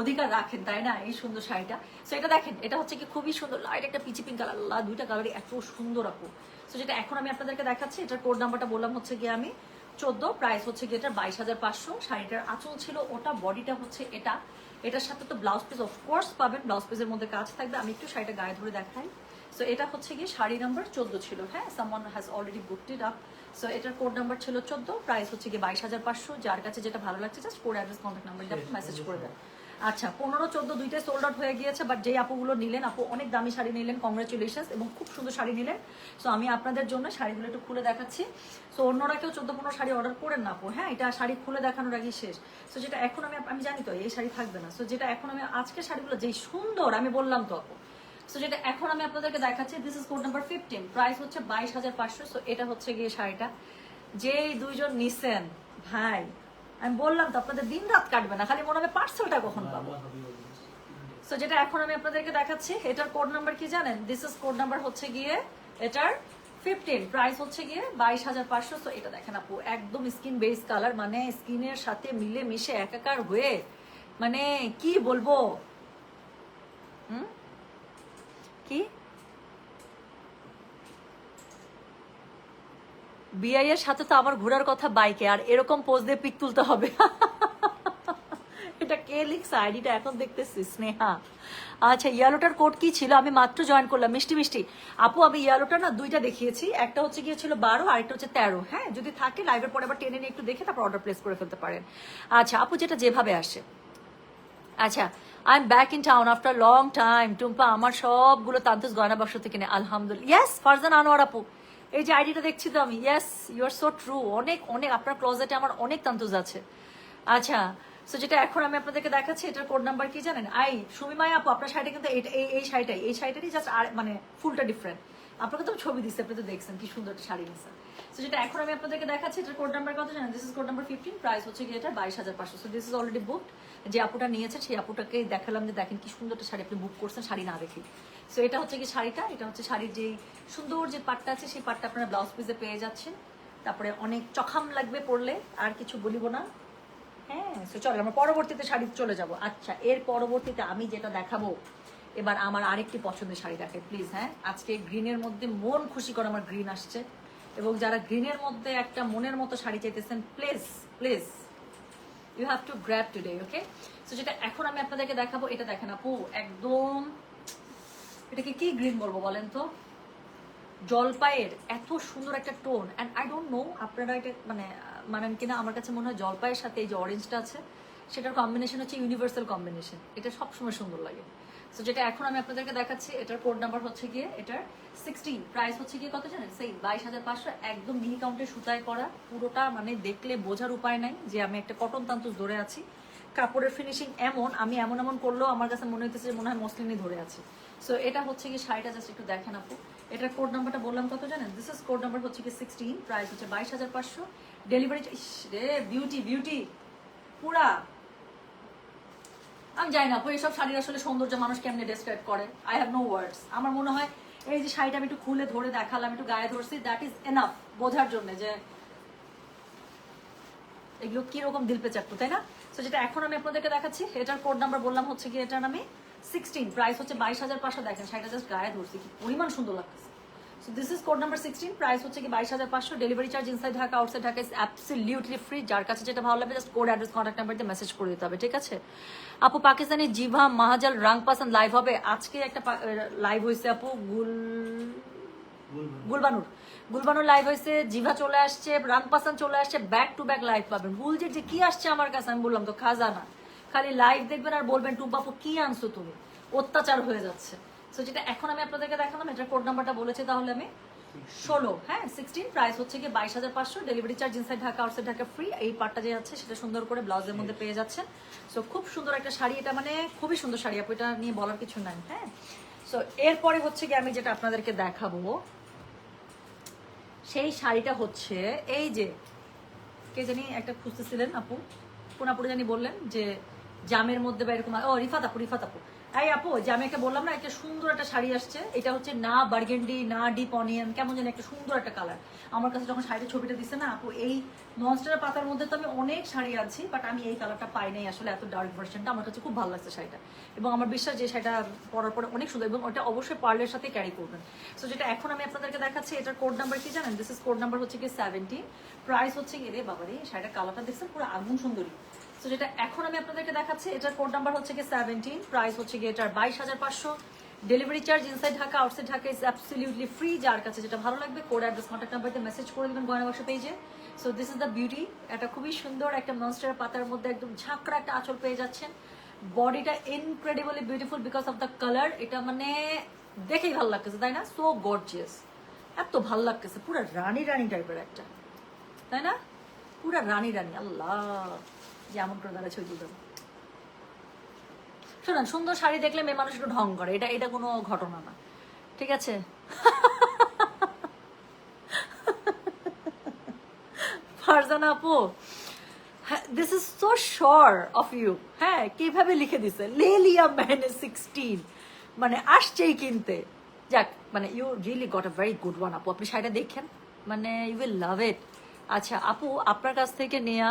অধিকার রাখেন, তাই না? এই সুন্দর শাড়িটা। সো এটা দেখেন, এটা হচ্ছে কি খুবই সুন্দর লাইট একটা পিচি পিঙ্ক কালার। দুইটা কালারই এত সুন্দর আপু। সো যেটা এখন আমি আপনাদেরকে দেখাচ্ছি, এটার কোড নাম্বারটা বললাম হচ্ছে গিয়ে আমি 14, প্রাইস হচ্ছে গিয়ে এটার 22,500। শাড়িটার আঁচল ছিল ওটা, বডিটা হচ্ছে এটা। এটার সাথে তো ব্লাউজ পিস অফকোর্স পাবেন, ব্লাউজ পিসের মধ্যে কাজ থাকবে। আমি একটু শাড়িটা গায়ে ধরে দেখাই। সো এটা হচ্ছে গিয়ে শাড়ি নাম্বার 14 ছিল। হ্যাঁ, someone has already booked it up. So এটার কোড নাম্বার ছিল 14, প্রাইস হচ্ছে গিয়ে 22,500। যার কাছে যেটা ভালো লাগছে just code address contact number দিয়ে মেসেজ করে দেন। আচ্ছা, 15-14 দুইটাই সোল্ড আউট হয়ে গিয়েছে, বাট যেই আপুগুলো নিলেন, আপু অনেক দামি শাড়ি নিলেন, কংগ্রেচুলেশনস, এবং খুব সুন্দর শাড়ি নিলেন। সো আমি আপনাদের জন্য শাড়িগুলো একটু খুলে দেখাচ্ছি। সো অন্যরা কেউ 14-15 শাড়ি অর্ডার করেন না আপু। হ্যাঁ, এটা শাড়ি খুলে দেখানোর আগে শেষ। সো যেটা এখন আমি জানি তো এই শাড়ি থাকবে না। সো যেটা এখন আমি আজকে শাড়িগুলো যেই সুন্দর আমি বললাম তো আপু। সো যেটা এখন আমি আপনাদেরকে দেখাচ্ছি, this is code number 15, price হচ্ছে 22,500। সো এটা হচ্ছে গিয়ে শাড়িটা যেই দুইজন নিছেন ভাই, আমি বললাম তো আপনাদের দিন রাত কাটবে না, খালি মনে হবে পার্সেলটা কখন পাবো। সো যেটা এখন আমি আপনাদেরকে দেখাচ্ছি, এটার কোড নাম্বার কি জানেন? দিস ইজ কোড নাম্বার হচ্ছে গিয়ে এটার 15, প্রাইস হচ্ছে গিয়ে 22,500। সো এটা দেখেন আপু, একদম স্কিন বেস কালার, মানে স্কিনের সাথে মিলে মিশে একাকার হয়ে, মানে কি বলবো, কি বিআই এর সাথে তো আমার ঘোরার কথা বাইকে, আর এরকম পোজ দিয়ে পিক তুলতে হবে। এটা কে লিখছে আইডিটা এখন দেখতেছি স্নেহা। আচ্ছা ইয়েলোটার কোড কি ছিল? আমি মাত্র জয়েন করলাম। মিষ্টি মিষ্টি আপু, আমি ইয়েলোটা না দুইটা দেখিয়েছি, একটা হচ্ছে গিয়েছিল 12, আরেকটা হচ্ছে 13। হ্যাঁ, যদি থাকে লাইভের পরে আবার টেনে নিয়ে একটু দেখে তারপর অর্ডার প্লেস করে ফেলতে পারেন। আচ্ছা আপু, যেটা যেভাবে আসে। আচ্ছা, I am back in town after long time. Tumpa, আমার সবগুলো তান্তুস গয়না বাক্স থেকে কিনে আলহামদুলিল্লাহ। ইয়েস ফারজান আনোয়ার আপু, এই যে আইডিটা দেখছি তো আমি। Yes, you are so true. অনেক অনেক আপনার ক্লোজেটে আমার অনেক তান্তুজ আছে। আচ্ছা, সো যেটা এখন আমি আপনাদেরকে দেখাচ্ছি, এটার কোড নাম্বার কি জানেন? সুমিমাই আপু, আপনার শাড়িটা কিন্তু এই শাড়িটারই জাস্ট আর মানে ফুলটা ডিফারেন্ট। আপনাকে তো ছবি দিচ্ছে, আপনি তো দেখছেন কি সুন্দর একটা শাড়ি নিচ্ছে। সো যেটা এখন আমি আপনাদেরকে দেখাচ্ছি, এটার কোড নাম্বার কত জানেন? This is code number 15, price হচ্ছে কি এটা 22,500। So this is already booked. যে আপুটা নিয়েছে সেই আপুটাকে দেখালাম যে দেখেন কি সুন্দর একটা শাড়ি আপনি বুক করছেন শাড়ি না দেখি। সো এটা হচ্ছে কি শাড়িটা, এটা হচ্ছে শাড়ির যেই সুন্দর যে পাটটা আছে সেই পাটটা আপনারা ব্লাউজ পিসে পেয়ে যাচ্ছেন। তারপরে অনেক চখাম লাগবে পরলে, আর কিছু বলিব না। হ্যাঁ, তো চলো আমরা পরবর্তীতে শাড়ি চলে যাব। আচ্ছা, এর পরবর্তীতে আমি যেটা দেখাবো, এবার আমার আরেকটি পছন্দের শাড়ি দেখে প্লিজ। হ্যাঁ, আজকে গ্রিনের মধ্যে মন খুশি করে আমার গ্রিন আসছে, এবং যারা গ্রিনের মধ্যে একটা মনের মতো শাড়ি চাইতেছেন, please please you have to grab today, okay? So যেটা এখন আমি আপনাদেরকে দেখাবো, এটা দেখেন আপু, একদম এটাকে কি গ্রিন বলবো বলেন তো? জলপাইয়ের এত সুন্দর একটা tone, and I don't no আপনারা এটা মানেন কিনা। আমার কাছে মনে হয় জলপাইয়ের সাথে এই যে অরেঞ্জটা আছে সেটার কম্বিনেশন হচ্ছে ইউনিভার্সাল কম্বিনেশন। এটা সবসময় সুন্দর লাগে। সো যেটা এখন আমি আপনাদেরকে দেখাচ্ছি, এটার কোড নাম্বার হচ্ছে গিয়ে এটার 16, প্রাইস হচ্ছে গিয়ে কত জানেন? সেই 22,500। একদম মিনি কাউন্টে সুতায় করা পুরোটা, মানে দেখলে বোঝার উপায় নাই যে আমি একটা কটন তান্তুস ধরে আছি। কাপড়ের ফিনিশিং এমন, আমি এমন এমন করলেও আমার কাছে মনে হইতেছে যে মনে হয় মসলিনই ধরে আছি। সো এটা হচ্ছে কি শাড়িটা, জাস্ট একটু দেখেন আপু। এটার কোড নাম্বারটা বললাম কত জানেন? দিস ইজ কোড নাম্বার হচ্ছে কি 16, প্রাইস হচ্ছে 22,500। ডেলিভারি রে বিউটি বিউটি পুরা। আমি জানি না আপু এইসব শাড়ির আসলে সৌন্দর্য মানুষ কেমনে ডেসক্রাইব করে, আই হ্যাভ নো ওয়ার্ডস। আমার মনে হয় এই যে শাড়িটা আমি একটু খুলে ধরে দেখালাম, একটু গায়ে ধরছি, দ্যাট ইজ এনাফ বোঝার জন্য যে এগুলো কিরকম দিল পে চাকু, তাই না? সো যেটা এখন আমি আপনাদেরকে দেখাচ্ছি, এটার কোড নাম্বার বললাম হচ্ছে কি এটার নামে 16, প্রাইস হচ্ছে 22,500। দেখেন শাড়িটা জাস্ট গায়ে ধরছি, কি পরিমাণ সুন্দর লাগতেছে। So this is code number 16, price হচ্ছে কি 22,500। Delivery charge inside Dhaka outside Dhaka is absolutely free. যার কাছে যেটা ভালো লাগবে just code address contact number দিয়ে মেসেজ করে দিতে হবে, ঠিক আছে? আপু, পাকিস্তানি জিভা মাহাজাল রাং পাসান লাইভ হবে আজকে। একটা লাইভ হয়েছে আপু, গুলবানুর লাইভ হয়েছে, জিভা চলে আসছে, রামপাসান চলে আসছে, ব্যাক টু ব্যাক লাইভ পাবেন। বুলজির যে কি আসছে আমার কাছে, আমি বললাম তো খাজানা। খালি লাইভ দেখবেন আর বলবেন টুম্পাপু কি আনছো তুমি, অত্যাচার হয়ে যাচ্ছে। সো যেটা এখন আমি আপনাদেরকে দেখালাম, এটার কোড নাম্বারটা বলেছে তাহলে আমি 16, হ্যাঁ 16, প্রাইস হচ্ছে কি 22,500। Delivery charge inside Dhaka outside Dhaka free. এই পার্টটা যে আছে সেটা সুন্দর করে ব্লাউজের মধ্যে পেয়ে যাচ্ছেন। সো খুব সুন্দর একটা শাড়ি, এটা মানে খুবই সুন্দর শাড়ি আপু, এটা নিয়ে বলার কিছু নাই। হ্যাঁ, সো এরপরে হচ্ছে কি আমি যেটা আপনাদেরকে দেখাবো, সেই শাড়িটা হচ্ছে এই যে কে জানি একটা খুঁজতেছিলেন আপু, কোন আপুরে জানি বললেন যে জামের মধ্যে বা এরকম। ও রিফাত আপু, রিফাত আপু। এই আপু, যে আমি একটা বললাম না একটা সুন্দর একটা শাড়ি আসছে, এটা হচ্ছে না বার্গেন্ডি না ডিপ অনিয়ন, কেমন যেন একটা সুন্দর একটা কালার। আমার কাছে যখন শাড়ির ছবিটা দিচ্ছে না আপু, এই ননস্টার পাতার মধ্যে তো আমি অনেক শাড়ি আছি, বাট আমি এই কালারটা পাই নাই আসলে, এত ডার্ক ভার্সনটা আমার কাছে খুব ভালো লাগছে শাড়িটা, এবং আমার বিশ্বাস যে শাড়িটা পরার পরে অনেক সুন্দর, এবং ওটা অবশ্যই পার্লের সাথে ক্যারি করবেন। সো যেটা এখন আমি আপনাদেরকে দেখাচ্ছি, এটার কোড নাম্বার কি জানেন? দিস ইজ কোড নাম্বার হচ্ছে কি 17, প্রাইস হচ্ছে কি রে বাবা রে, শাড়িটার কালারটা দেখছেন পুরো আগুন সুন্দরী। সো যেটা এখন আমি আপনাদেরকে দেখাচ্ছি, এটার কোড নাম্বার হচ্ছে কি 17, প্রাইস হচ্ছে কি এটার 22,500। Delivery charge inside Dhaka outside Dhaka is absolutely free. যার কাছে যেটা ভালো লাগবে কোড অ্যাড্রেস কন্ট্যাক্ট নাম্বার দিয়ে মেসেজ করে দেবেন গয়না বাক্স পেজে। So this is the beauty. এটা খুবই সুন্দর একটা মনস্টার পাতার মধ্যে একদম ঝাঁকড়া একটা আঁচল পেয়ে যাচ্ছেন। বডিটা incredibly beautiful because of the colour. এটা মানে দেখেই ভালো লাগতেছে, তাই না? সো গর্জিয়াস, এত ভালো লাগতেছে, পুরো রানী রানী টাইপের একটা, তাই না? পুরো রানী রানী। আল্লাহ, যেমন করে দাঁড়া ছবি তুলতে। শোনেন, সুন্দর শাড়ি দেখলে মেয়ে মানুষ একটু ঢং করে, এটা এটা কোনো ঘটনা না, ঠিক আছে? ফারজানা আপু, this is so sure of you. হ্যাঁ, কিভাবে লিখে দিছে লেলিয়া ম্যানে 16, মানে আসছেই কিনতে। যাক, মানে you really got a very good one আপু, আপনি শাড়িটা দেখেন, মানে ইউ উইল লাভ ইট। আচ্ছা আপু, আপনার কাছ থেকে নেয়া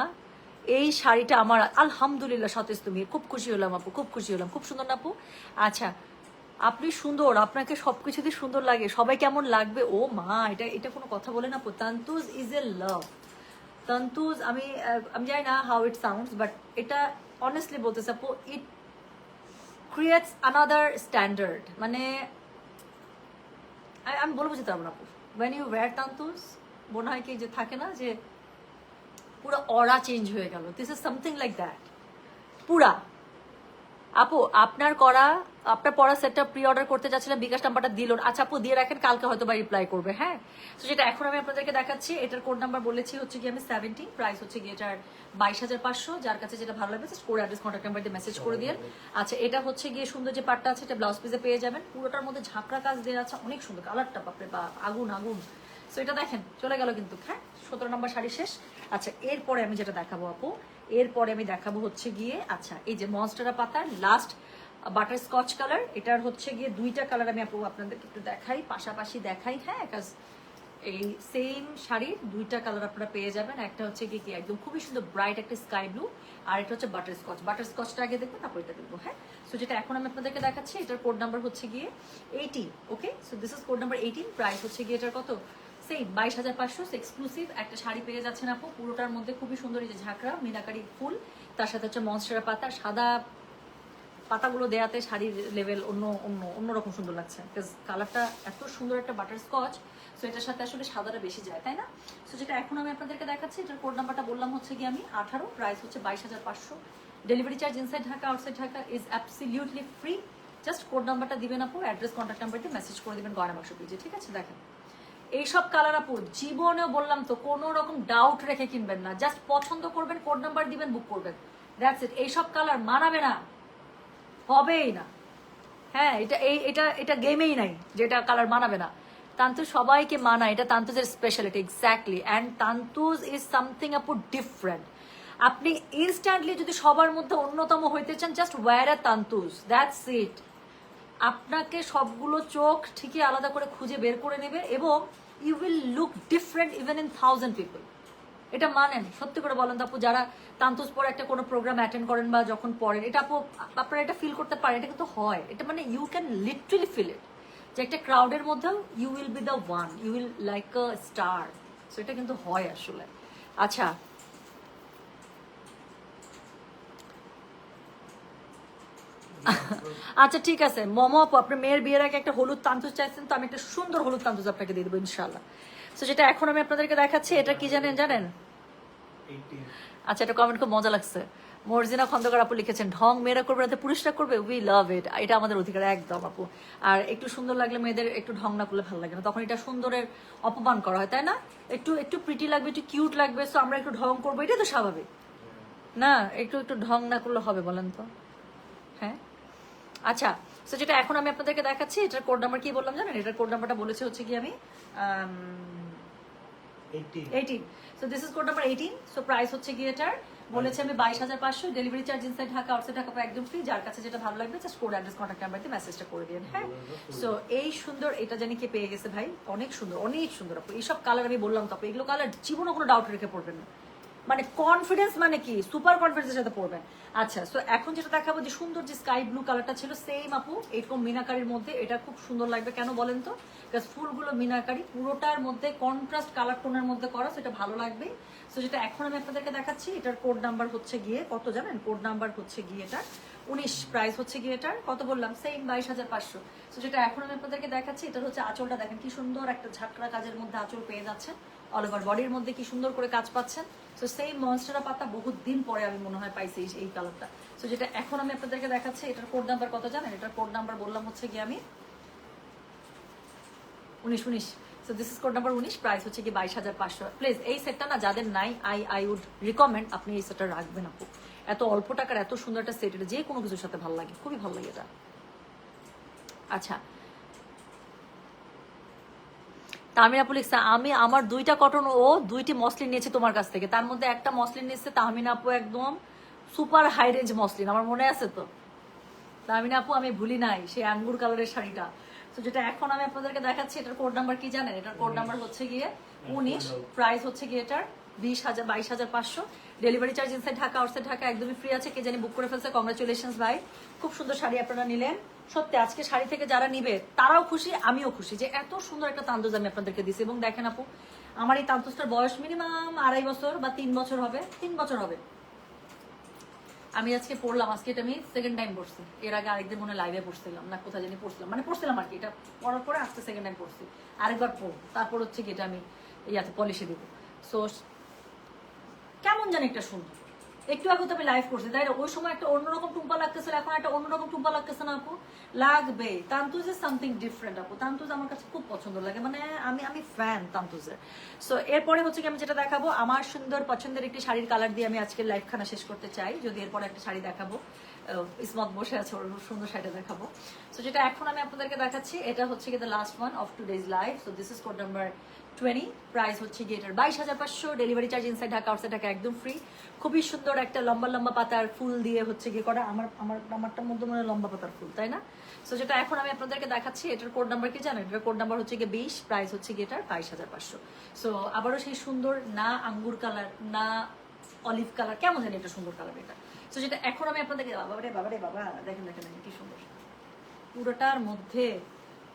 এই শাড়িটা আমার আলহামদুলিল্লাহ সতেজ, তুমি খুব খুশি হলাম আপু, খুব খুশি হলাম, খুব সুন্দর না আপু? আচ্ছা, আপনি সুন্দর, আপনাকে সবকিছুতে সুন্দর লাগে, সবাই কেমন লাগবে? ও মা, এটা এটা কোনো কথা বলে না আপু, তান্তুজ ইজ এ লাভ। তন্তুজ আমি জানি না হাউ ইট সাউন্ডস, বাট এটা অনেস্টলি বলতেছে আপু, ইট ক্রিয়েটস আনাদার স্ট্যান্ডার্ড। মানে আমি বলে বুঝতে পারবো না আপু, ওয়েন ইউ ওয়্যার তান্তুজ মনে হয় কি যে থাকে না যে পুরো অরা চেঞ্জ হয়ে গেল, this is something like that পুরা। আপু আপনার পড়া সেটটা প্রি অর্ডার করতে চাচ্ছিলাম, বিকাশ নাম্বারটা দিল। আচ্ছা আপু দিয়ে রাখেন, কালকে হয়তো বা রিপ্লাই করবে। হ্যাঁ, তো যেটা এখন আমি আপনাদেরকে দেখাচ্ছি, এটার কোড নাম্বার বলেছি হচ্ছে কি আমি 70, প্রাইস হচ্ছে কি এটার 22,500। যার কাছে যেটা ভালো লাগবে কোড অ্যাড্রেস কন্ট্যাক্ট নাম্বার দিয়ে মেসেজ করে দিয়ে। আচ্ছা এটা হচ্ছে গিয়ে সুন্দর যে পাটটা আছে, এটা ব্লাউজ পিসে পেয়ে যাবেন। পুরোটার মধ্যে ঝাঁকড়া কাজ দেওয়া আছে, অনেক সুন্দর কালারটা, বাপরে বা আগুন আগুন। সো এটা দেখেন চলে গেল কিন্তু। হ্যাঁ, 17 নম্বর শাড়ি শেষ। আচ্ছা এরপরে আমি যেটা দেখাবো আপু, এরপরে আমি দেখাবো হচ্ছে গিয়ে, আচ্ছা এই যে মনস্টারা পাতার লাস্ট বাটার স্কচ কালার, এটার হচ্ছে গিয়ে দুইটা কালার আমি আপু আপনাদেরকে একটু দেখাই, পাশাপাশি দেখাই। হ্যাঁ, কাজ এই সেম শাড়ির দুইটা কালার আপনারা পেয়ে যাবেন। একটা হচ্ছে গিয়ে কি একদম খুবই সুন্দর ব্রাইট একটা স্কাই ব্লু, আর এটা হচ্ছে বাটার স্কচ। বাটার স্কচটা আগে দেখবো, তারপর এটা দেখবো। হ্যাঁ, সো যেটা এখন আমি আপনাদেরকে দেখাচ্ছি, এটার কোড নাম্বার হচ্ছে গিয়ে 18। Okay, so this is code number 18। Price হচ্ছে গিয়ে এটার কত, সেই 22,500। এক্সক্লুসিভ একটা শাড়ি পেয়ে যাচ্ছেন আপু, পুরোটার মধ্যে খুবই সুন্দর এই যে ঝাঁকড়া মিনাকারি ফুল, তার সাথে হচ্ছে মনস্টারা পাতা, সাদা পাতাগুলো দেয়াতে শাড়ির লেভেল অন্যরকম সুন্দর লাগছে। বিকজ কালারটা এত সুন্দর একটা বাটার স্কচ, সো এটার সাথে আসলে সাদাটা বেশি যায়, তাই না? সো যেটা এখন আমি আপনাদেরকে দেখাচ্ছি, এটার কোড নাম্বারটা বললাম হচ্ছে কি আমি 18, প্রাইস হচ্ছে 22,500। Delivery charge inside Dhaka outside Dhaka is absolutely free. Just code নাম্বারটা দিবেন আপু, অ্যাড্রেস কন্ট্যাক্ট নাম্বার দিয়ে মেসেজ করে দিবেন গয়না বাক্স পেজে। ঠিক আছে, দেখেন এইসব কালার আপু জীবনেও বললাম তো কোনো রকম ডাউট রেখে কিনবেন না, জাস্ট পছন্দ করবেন, কোড নাম্বার দিবেন, বুক করবেন, দ্যাটস ইট। এইসব কালার মানাবে না, হবেই না। হ্যাঁ, এটা গেমেই নাই যেটা কালার মানাবে না। তান্তুজ সবাইকে মানায়, এটা তান্তুজের speciality. Exactly, and Tantuj is something আপু ডিফারেন্ট। আপনি ইনস্ট্যান্টলি যদি সবার মধ্যে অন্যতম হইতে চান, just wear a Tantuj, that's it. আপনাকে সবগুলো চোখ ঠিকই আলাদা করে খুঁজে বের করে নেবে, এবং you will look different even in 1000 people. এটা মানেন, সত্যি করে বলেন তো আপু, যারা তান্তুজ পরে একটা কোনো প্রোগ্রাম অ্যাটেন্ড করেন বা যখন পড়েন, এটা আপু আপনারা এটা ফিল করতে পারেন, এটা কিন্তু হয়। এটা মানে you can literally feel it, যে একটা ক্রাউডের মধ্যেও you will be the one, you will like a star. So এটা কিন্তু হয় আসলে। আচ্ছা আচ্ছা ঠিক আছে মমো আপু, আপনার মেয়ের বিয়ের আগে একটা হলুদ তান্তুজ চাইছেন, তো আমি একটা সুন্দর হলুদ তান্তুজ আপনাকে দিয়ে দেবো ইনশাল্লাহ। তো যেটা এখন আমি আপনাদেরকে দেখাচ্ছি, এটা কি জানেন? আচ্ছা এটা কমেন্ট খুব মজা লাগছে। মর্জিনা খন্দকার আপু লিখেছেন, ঢং মেয়েরা করবে না পুরুষরা করবে, উই লাভ ইট। এটা আমাদের অধিকার একদম আপু। আর একটু সুন্দর লাগলে মেয়েদের একটু ঢং না করলে ভালো লাগে না, তখন এটা সুন্দরের অপমান করা হয়, তাই না? একটু প্রিটি লাগবে, একটু কিউট লাগবে, সো আমরা একটু ঢং করবো, এটাই তো স্বাভাবিক না? একটু ঢং না করলে হবে বলেন তো? হ্যাঁ, আচ্ছা। সো যেটা এখন আমি আপনাদেরকে দেখাচ্ছি, এটার কোড নাম্বার কি বললাম জানেন? এটার কোড নাম্বারটা বলেছি হচ্ছে কি আমি 18। So this is code number 18। So price হচ্ছে কি এটার বলেছি আমি 22,500। Delivery charge inside Dhaka outside Dhaka একদম ফ্রি। যার কাছে যেটা ভালো লাগবে just code address contact number দিয়ে মেসেজটা করে দিন। হ্যাঁ, সো এই সুন্দর এটা জানি কে পেয়ে গেছে ভাই, অনেক সুন্দর অনেক সুন্দর আপু। এইসব কালার আমি বললাম তো আপু, এগুলো কালার জীবনে কোনো ডাউট রেখে পড়বেন না, মানে কনফিডেন্স মানে কি সুপার কনফিডেন্সের সাথে পড়বেন। আচ্ছা, সো এখন যেটা দেখাবো, যে সুন্দর যে স্কাই ব্লু কালারটা ছিল সেম আপু এরকম মিনাকারির মধ্যে, এটা খুব সুন্দর লাগবে। কেন বলেন তো? বিকজ ফুলগুলো মিনাকারি, পুরোটার মধ্যে কন্ট্রাস্ট কালার টোনের মধ্যে করা, সেটা ভালো লাগবে। সো যেটা এখন আমি আপনাদেরকে দেখাচ্ছি, এটার কোড নাম্বার হচ্ছে গিয়ে কত জানেন? কোড নাম্বার হচ্ছে গিয়ে এটা 19। প্রাইস হচ্ছে গিয়ে এটার কত বললাম? সেম 22,500। সো যেটা এখন আমি আপনাদেরকে দেখাচ্ছি, এটার হচ্ছে আঁচলটা দেখেন কি সুন্দর একটা ঝাঁকড়া কাজের মধ্যে আঁচল পেয়ে যাচ্ছেন, অল ওভার বডির মধ্যে কি সুন্দর করে কাজ পাচ্ছেন। সো সেই মনস্টারা পাতা বহুত দিন পরে আমি মনে হয় পাইছি এই কালারটা। সো যেটা এখন আমি আপনাদেরকে দেখাচ্ছি, এটার কোড নাম্বার কত জানেন? এটার কোড নাম্বার বললাম হচ্ছে গিয়ে আমি 19। So this is code number 19। Price হচ্ছে কি 22,500। প্লিজ এই সেটটা না যাদের নাই, আই উড রিকমেন্ড আপনি এই সেটটা রাখবেন আপু। এত অল্প টাকার এত সুন্দর একটা সেট, এটা যে কোনো কিছুর সাথে ভালো লাগে, খুবই ভালো লাগে এটা। আচ্ছা, তাহমিনা আপু লিখছে, আমি আমার 2টা কটন ও 2টি মসলিন নিয়েছি তোমার কাছ থেকে, তার মধ্যে একটা মসলিন নিচ্ছে তাহমিনা আপু, একদম সুপার হাই রেঞ্জ মসলিন, আমার মনে আছে তো তাহমিনা আপু, আমি ভুলি নাই সেই আঙ্গুর কালারের শাড়িটা। তো যেটা এখন আমি আপনাদেরকে দেখাচ্ছি, এটার কোড নাম্বার কি জানেন? এটার কোড নাম্বার হচ্ছে গিয়ে 19। প্রাইস হচ্ছে গিয়ে এটার 22,500। Delivery charge inside Dhaka outside Dhaka একদমই ফ্রি আছে। কে জানি বুক করে ফেলছে, কংগ্রাচুলেশনস ভাই, খুব সুন্দর শাড়ি আপনারা নিলেন। সত্যি আজকে শাড়ি থেকে যারা নিবে তারাও খুশি, আমিও খুশি যে এত সুন্দর একটা তান্দুজ আমি আপনাদেরকে দিছি। এবং দেখেন আপু, আমার এই তান্তুসটার বয়স মিনিমাম 2.5 বছর বা 3 বছর হবে, 3 বছর হবে। আমি আজকে পড়লাম, আজকে এটা আমি সেকেন্ড টাইম পড়ছি। এর আগে আরেকদিন মনে লাইভে পড়ছিলাম না, কোথায় জানি পড়ছিলাম, মানে পড়ছিলাম আর কি। এটা পড়ার পরে আজকে সেকেন্ড টাইম পড়ছি, আরেকবার পড়ব, তারপর হচ্ছে কি এটা আমি ইয়াতে পলিশে দিব। সো কেমন জানি একটা সুন্দর, একটু আগে তো আমি লাইভ করছি তাই না, ওই সময় একটা অন্যরকম টুম্পা লাগতেছিল, এখন একটা অন্যরকম টুম্পা লাগতেছে না আপু? লাগবে। তান্তুজ ইজ সামথিং ডিফারেন্ট আপু, তান্তুজ আমার কাছে খুব পছন্দ লাগে, মানে আমি ফ্যান তান্তুজের। সো এরপরে হচ্ছে কি আমি যেটা দেখাবো, আমার সুন্দর পছন্দের একটি শাড়ির কালার দিয়ে আমি আজকে লাইভ খানা শেষ করতে চাই। যদি এরপরে একটা শাড়ি দেখাবো, ইসমত বসে আছে, ওর সুন্দর শাড়িটা দেখাবো। সো যেটা এখন আমি আপনাদেরকে দেখাচ্ছি, এটা হচ্ছে কি the last one of today's live. So this is code number 20, price হচ্ছে গিয়ে এটার 22,500, delivery charge inside Dhaka outside Dhaka একদম ফ্রি। খুবই সুন্দর একটা লম্বা লম্বা পাতার ফুল দিয়ে হচ্ছে গিয়ে করা, আমারটার মধ্যে মনে লম্বা পাতার ফুল, তাই না? সো যেটা এখন আমি আপনাদেরকে দেখাচ্ছি, এটার কোড নাম্বার কি জানেন? এটার কোড নাম্বার হচ্ছে গিয়ে 20, প্রাইস হচ্ছে গিয়ে এটার 22,500। সো আবারও সেই সুন্দর, না আঙ্গুর কালার না অলিভ কালার, কেমন জানি একটা সুন্দর কালার এটা। সো যেটা এখন আমি আপনাদেরকে, বাবা দেখেন দেখেন দেখেন কি সুন্দর, পুরোটার মধ্যে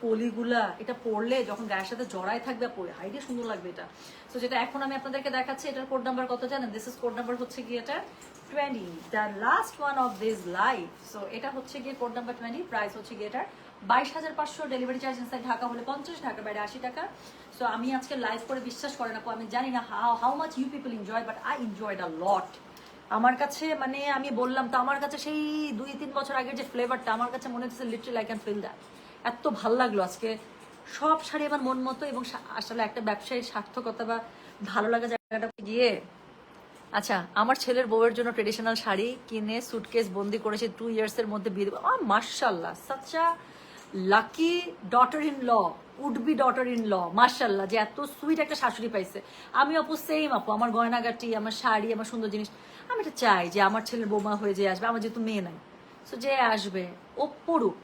পলিগুলা, এটা পরলে যখন গায়ের সাথে জড়াই থাকবে হাইডে সুন্দর লাগবে এটা। তো যেটা এখন আমি আপনাদেরকে দেখাচ্ছি, এটার কোড নাম্বার কত জানেন? দিস ইজ কোড নাম্বার হচ্ছে গিয়ে এটা 20, the last one of this life. So এটা হচ্ছে গিয়ে কোড নাম্বার 20, প্রাইস হচ্ছে গিয়ে এটা 22,500, ডেলিভারি চার্জ ইনসাইড ঢাকা হলে 50, ঢাকার বাইরে 80 টাকা। সো আমি আজকে লাইভ করে, বিশ্বাস করেন আপু, আমি জানি না how much you people enjoy, but I enjoyed a lot. আমার কাছে মানে আমি বললাম তো, আমার কাছে সেই 2-3 বছর আগের যে ফ্লেভারটা আমার কাছে মনে হচ্ছে literally I can feel that. এত ভাল লাগলো আজকে সব শাড়ি আমার মন মতো। এবং আসলে একটা ব্যবসায়ীর সার্থকতা বা ভালো লাগা জায়গাটা গিয়ে, আচ্ছা আমার ছেলের বউয়ের জন্য ট্রেডিশনাল শাড়ি কিনে সুটকেস বন্দি করেছে 2 ইয়ার্স এর মধ্যে বিয়ে দেবো। মার্শাল্লাহ, such a lucky daughter in law, would be daughter in law, মার্শাল্লাহ, যে এত সুইট একটা শাশুড়ি পাইছে। আমি আপু সেম আপু, আমার গয়নাগাটি, আমার শাড়ি, আমার সুন্দর জিনিস, আমি এটা চাই যে আমার ছেলের বৌমা হয়ে যে আসবে, আমার যেহেতু মেয়ে নাই, সো যে আসবে ও পড়ুক,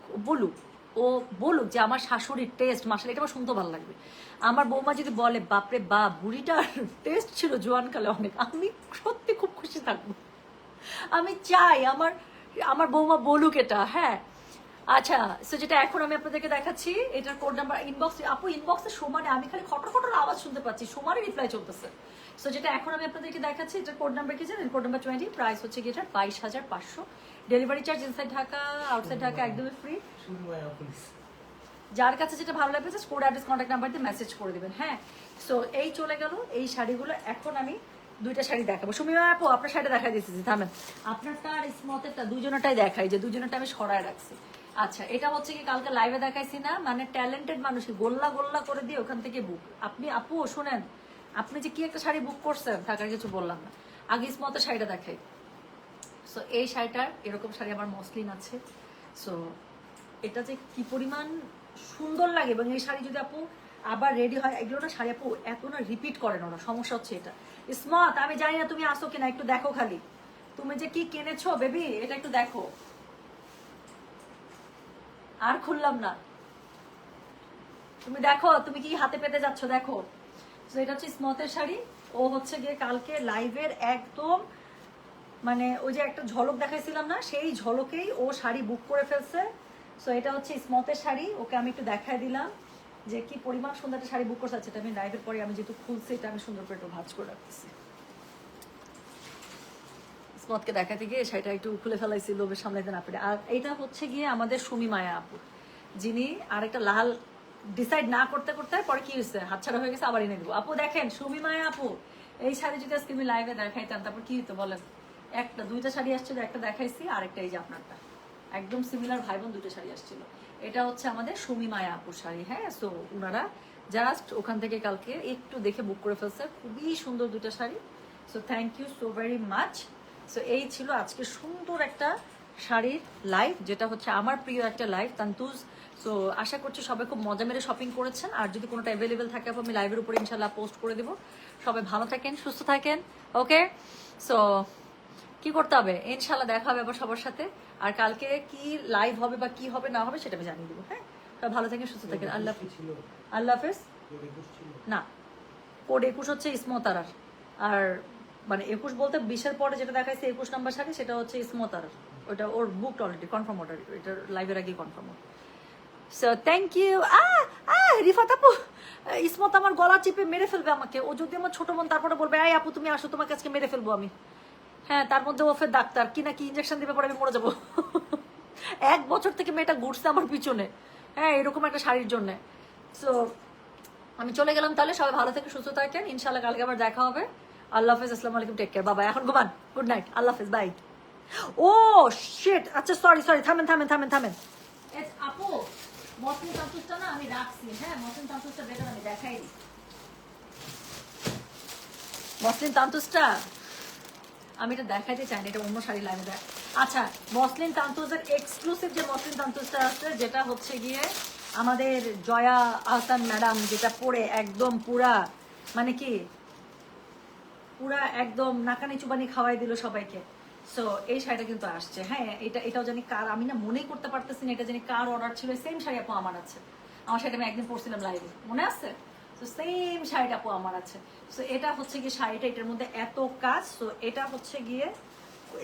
ও বলুক যে আমার শাশুড়ির টেস্ট মার্শাল্লাহ, এটা আমার শুনতে ভালো লাগবে। আমার বৌমা যদি বলে বাপরে বাপ বুড়িটার টেস্ট ছিল জোয়ানকালে অনেক, আমি সত্যি খুব খুশি থাকবো। আমি চাই আমার বৌমা বলুক এটা। হ্যাঁ আচ্ছা, সো যেটা এখন আমি আপনাদেরকে দেখাচ্ছি, এটার কোড নাম্বার ইনবক্স, আপু ইনবক্সে সমানে আমি খালি খটর খটর আওয়াজ শুনতে পাচ্ছি, সমানে রিপ্লাই চলতেছে। সো যেটা এখন আমি আপনাদেরকে দেখাচ্ছি, এটার কোড নাম্বার কি জানেন? কোড নাম্বার 20, প্রাইস হচ্ছে গিয়ে এটা 22,500, delivery charge inside Dhaka outside Dhaka একদমই ফ্রি। যার কাছে যেটা ভালো লাগবে just code address contact number দিয়ে মেসেজ করে দিবেন। হ্যাঁ, সো এই চলে গেল এই শাড়িগুলো। এখন আমি 2টা শাড়ি দেখাবো। সুমিমা আপু আপনার শাড়িটা দেখাই দিতেছি, থামেন। আপনারটা আর স্মতেরটা দুজনটাই দেখাই, যে দুজনটা আমি সরায় রাখছি। আচ্ছা, এটা হচ্ছে কি কালকে লাইভে দেখাইছি না, মানে ট্যালেন্টেড মানুষকে গোল্লা গোল্লা করে দিয়ে ওখান থেকে বুক। আপনি আপু শোনেন, আপনি যে কি একটা শাড়ি বুক করছেন থাকার কিছু বললাম না, আগে স্মতের শাড়িটা দেখাই। সো এই শাড়িটার এরকম শাড়ি আমার মসলিন আছে। সো এটা যে কি পরিমাণ সুন্দর লাগে, এবং এই শাড়ি যদি আপু আবার রেডি হয়, এগুলো না শাড়ি আপু এত না রিপিট করে না, সমস্যা হচ্ছে এটা। স্মত আমি জানি না তুমি আসো কিনা, একটু দেখো খালি তুমি যে কি কিনেছো বেবি, এটা একটু দেখো। আর খুললাম না, তুমি দেখো তুমি কি হাতে পেতে যাচ্ছ, দেখো। তো এটা হচ্ছে স্মতের শাড়ি। ও হচ্ছে গিয়ে কালকে লাইভের একদম মানে ওই যে একটা ঝলক দেখাইছিলাম না, সেই ঝলকেই ও শাড়ি বুক করে ফেলছে। সো এটা হচ্ছে স্মতের শাড়ি, ওকে আমি একটু দেখাই দিলাম যে কি পরিমাণ সুন্দর একটা শাড়ি বুক করছে। এটা আমি লাইভের পরে আমি যেহেতু খুলছি, এটা আমি সুন্দর করে একটু ভাঁজ করে রাখতেছি। স্মতকে দেখাতে গিয়ে শাড়িটা একটু খুলে ফেলাইছি, লোভের সামলাইতে না পেরে। আর এটা হচ্ছে গিয়ে আমাদের সুমি মায়া আপু, যিনি আরেকটা লাল ডিসাইড না করতে করতে পরে কি হয়েছে, হাতছাড়া হয়ে গেছে, আবার এনে দেবো। আপু দেখেন সুমি মায়া আপু, এই শাড়ি যদি আজকে আমি লাইভে দেখাইতাম তারপর কি হতো বলেন। 2টা শাড়ি আসছিল, একটা দেখাইছি, আরেকটা এই যে আপনারটা একদম সিমিলার, ভাই বোন 2টা শাড়ি আসছিল। এটা হচ্ছে আমাদের সুমি মায়া আপুর শাড়ি। হ্যাঁ, সো ওনারা জাস্ট ওখান থেকে কালকে একটু দেখে বুক করে ফেলছে, খুবই সুন্দর 2টা sari. So thank you so very much. So এই ছিল আজকে সুন্দর একটা শাড়ির লাইভ, যেটা হচ্ছে আমার প্রিয় একটা লাইভ তান্তুজ। সো আশা করছি সবাই খুব মজা মেরে শপিং করেছেন। আর যদি কোনোটা অ্যাভেলেবেল থাকে আমি লাইভের উপরে ইনশাল্লাহ পোস্ট করে দেবো। সবাই ভালো থাকেন, সুস্থ থাকেন। ওকে, সো কি করতে হবে, ইনশাল্লাহ দেখা হবে আবার সবার সাথে। আর কালকে কি লাইভ হবে বা কি হবে না হবে সেটা আমি জানিয়ে দেবো। হ্যাঁ, সবাই ভালো থাকেন, সুস্থ থাকেন। আল্লাহ হাফেজ। না, কোড 21 হচ্ছে ইসমতারার। আর মানে 21 বলতে 20-এর পরে যেটা দেখাইছে 21 নাম্বার শাড়ি, সেটা হচ্ছে ইসমতারার। ওটা ওর বুকড অলরেডি, কনফার্ম অর্ডার, এটা লাইভের আগে confirm. So thank you. Rifat আপু, ইসমত আমার গলা চেপে মেরে ফেলবে আমাকে। ও যদি আমার ছোট বোন, তারপরে বলবে এই আপু তুমি আসো, তোমাকে আজকে মেরে ফেলবো আমি। হ্যাঁ, তার মধ্যে ও ফের ডাক্তার, কি না কি ইঞ্জেকশন দিবে, পরে আমি মরে যাবো। 1 বছর থেকে মেয়েটা ঘুরছে আমার পিছনে, হ্যাঁ, এরকম একটা শাড়ির জন্য। সো আমি চলে গেলাম, তাহলে সবাই ভালো থেকে সুস্থ থাকেন, ইনশাল্লাহ কালকে আবার দেখা হবে। আল্লাহ হাফেজ, আসসালামু আলাইকুম, টেক কেয়ার, বাবা, এখন ঘুমান, গুড নাইট, আল্লাহ হাফেজ, বাই। ও শিট, আচ্ছা সরি সরি, থামেন থামেন থামেন থামেন। আপু মসলিন তান্তুসটা না আমি রাখছি, হ্যাঁ মসলিন তান্তুসটা বেটার, আমি দেখাই দিই মসলিন তান্তুসটা, আমি এটা দেখাইতে চাই না, এটা অন্য শাড়ি লাইনে দেয়। আচ্ছা, মসলিন তান্তুসের এক্সক্লুসিভ যে মসলিন তান্তুসটা আছে, যেটা হচ্ছে গিয়ে আমাদের জয়া আহসান ম্যাডাম যেটা পরে একদম পুরা, মানে কি পুরা একদম নাকানি চুবানি খাওয়াই দিল সবাইকে। সো এই শাড়িটা কিন্তু আসছে, হ্যাঁ এটাও জানি কার, আমি না মনেই করতে পারতেছি না এটা জানি কার অর্ডার ছিল। সেম শাড়ি আপু আমার আছে, আমার শাড়িটা আমি একদিন পরছিলাম লাইভে, মনে আছে? তো সেম শাড়িটা আপু আমার আছে। সো এটা হচ্ছে গিয়ে শাড়িটা, এটার মধ্যে এত কাজ। সো এটা হচ্ছে গিয়ে,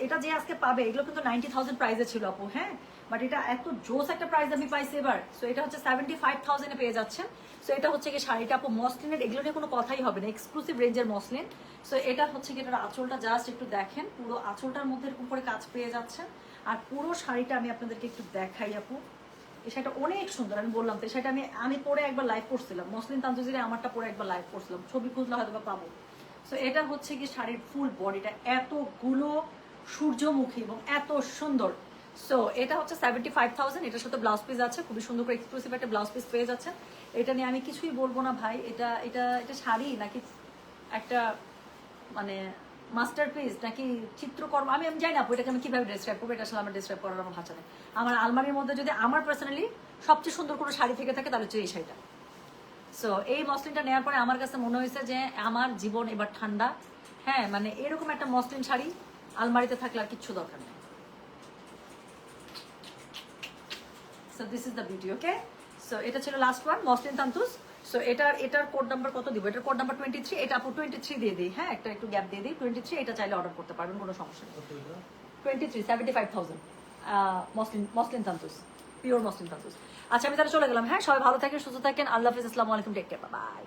এটা যে আজকে পাবে, এগুলো কিন্তু 90,000 প্রাইসে ছিল আপু, হ্যাঁ, বাট এটা এত জোস একটা প্রাইস আমি পাইছি এবার। সো এটা হচ্ছে 75,000 এ পেয়ে যাচ্ছেন। সো এটা হচ্ছে কি শাড়িটা আপু মসলিনের, এগুলো নিয়ে কোনো কথাই হবে না, এক্সক্লুসিভ রেঞ্জের মসলিন। সো এটা হচ্ছে কি, এটার আঁচলটা জাস্ট একটু দেখেন, পুরো আঁচলটার মধ্যে এরকম করে কাজ পেয়ে যাচ্ছেন। আর পুরো শাড়িটা আমি আপনাদেরকে একটু দেখাই আপু, এই শাড়িটা অনেক সুন্দর, আমি বললাম তো, এই শাড়িটা আমি পরে একবার লাইভ করছিলাম, মসলিন তান্তুজিরে আমারটা পরে একবার লাইভ করছিলাম, ছবি খুঁজলে হয়তো বা পাবো। সো এটা হচ্ছে কি শাড়ির ফুল বডিটা এতগুলো সূর্যমুখী এবং এত সুন্দর। সো এটা হচ্ছে 75,000, এটার সাথে ব্লাউজ পিস আছে, খুবই সুন্দর করে এক্সক্লুসিভ একটা ব্লাউজ পিস পেয়ে যাচ্ছেন। এটা নিয়ে আমি কিছুই বলবো না ভাই, এটা এটা এটা শাড়ি নাকি একটা মানে মাস্টারপিস নাকি চিত্রকর্ম, আমি জানি না এটাকে আমি কিভাবে ডেসক্রাইব করবো, এটা আসলে আমার ডেসক্রাইব করার আমার ভাষা নেই। আমার আলমারির মধ্যে যদি আমার পার্সোনালি সবচেয়ে সুন্দর কোনো শাড়ি থেকে থাকে তাহলে হচ্ছে এই শাড়িটা। সো এই মসলিনটা নেওয়ার পরে আমার কাছে মনে হয়েছে যে আমার জীবন এবার ঠান্ডা, হ্যাঁ, মানে এরকম একটা মসলিন শাড়ি আলমারিতে থাকলে আর কিচ্ছু দরকার নেই। So this is the beauty, okay. So এটা ছিল লাস্ট ওয়ান, মসলিন তান্তুস। সো এটার কোড নাম্বার কত দিব? এটার কোড নাম্বার 23, এটা আপু 23 দিয়ে দিই, হ্যাঁ, একটা একটু গ্যাপ দিয়ে দিই, 23, এটা চাইলে অর্ডার করতে পারবেন, কোনো সমস্যা নেই। 23, 75,000 মসলিন তান্তুস, পিওর মসলিন তান্তুস। আচ্ছা আমি তাহলে চলে গেলাম, হ্যাঁ, সবাই ভালো থাকেন, সুস্থ থাকেন, আল্লাহ হাফিজ, আসসালামু আলাইকুম, টেক কেয়ার, বাই।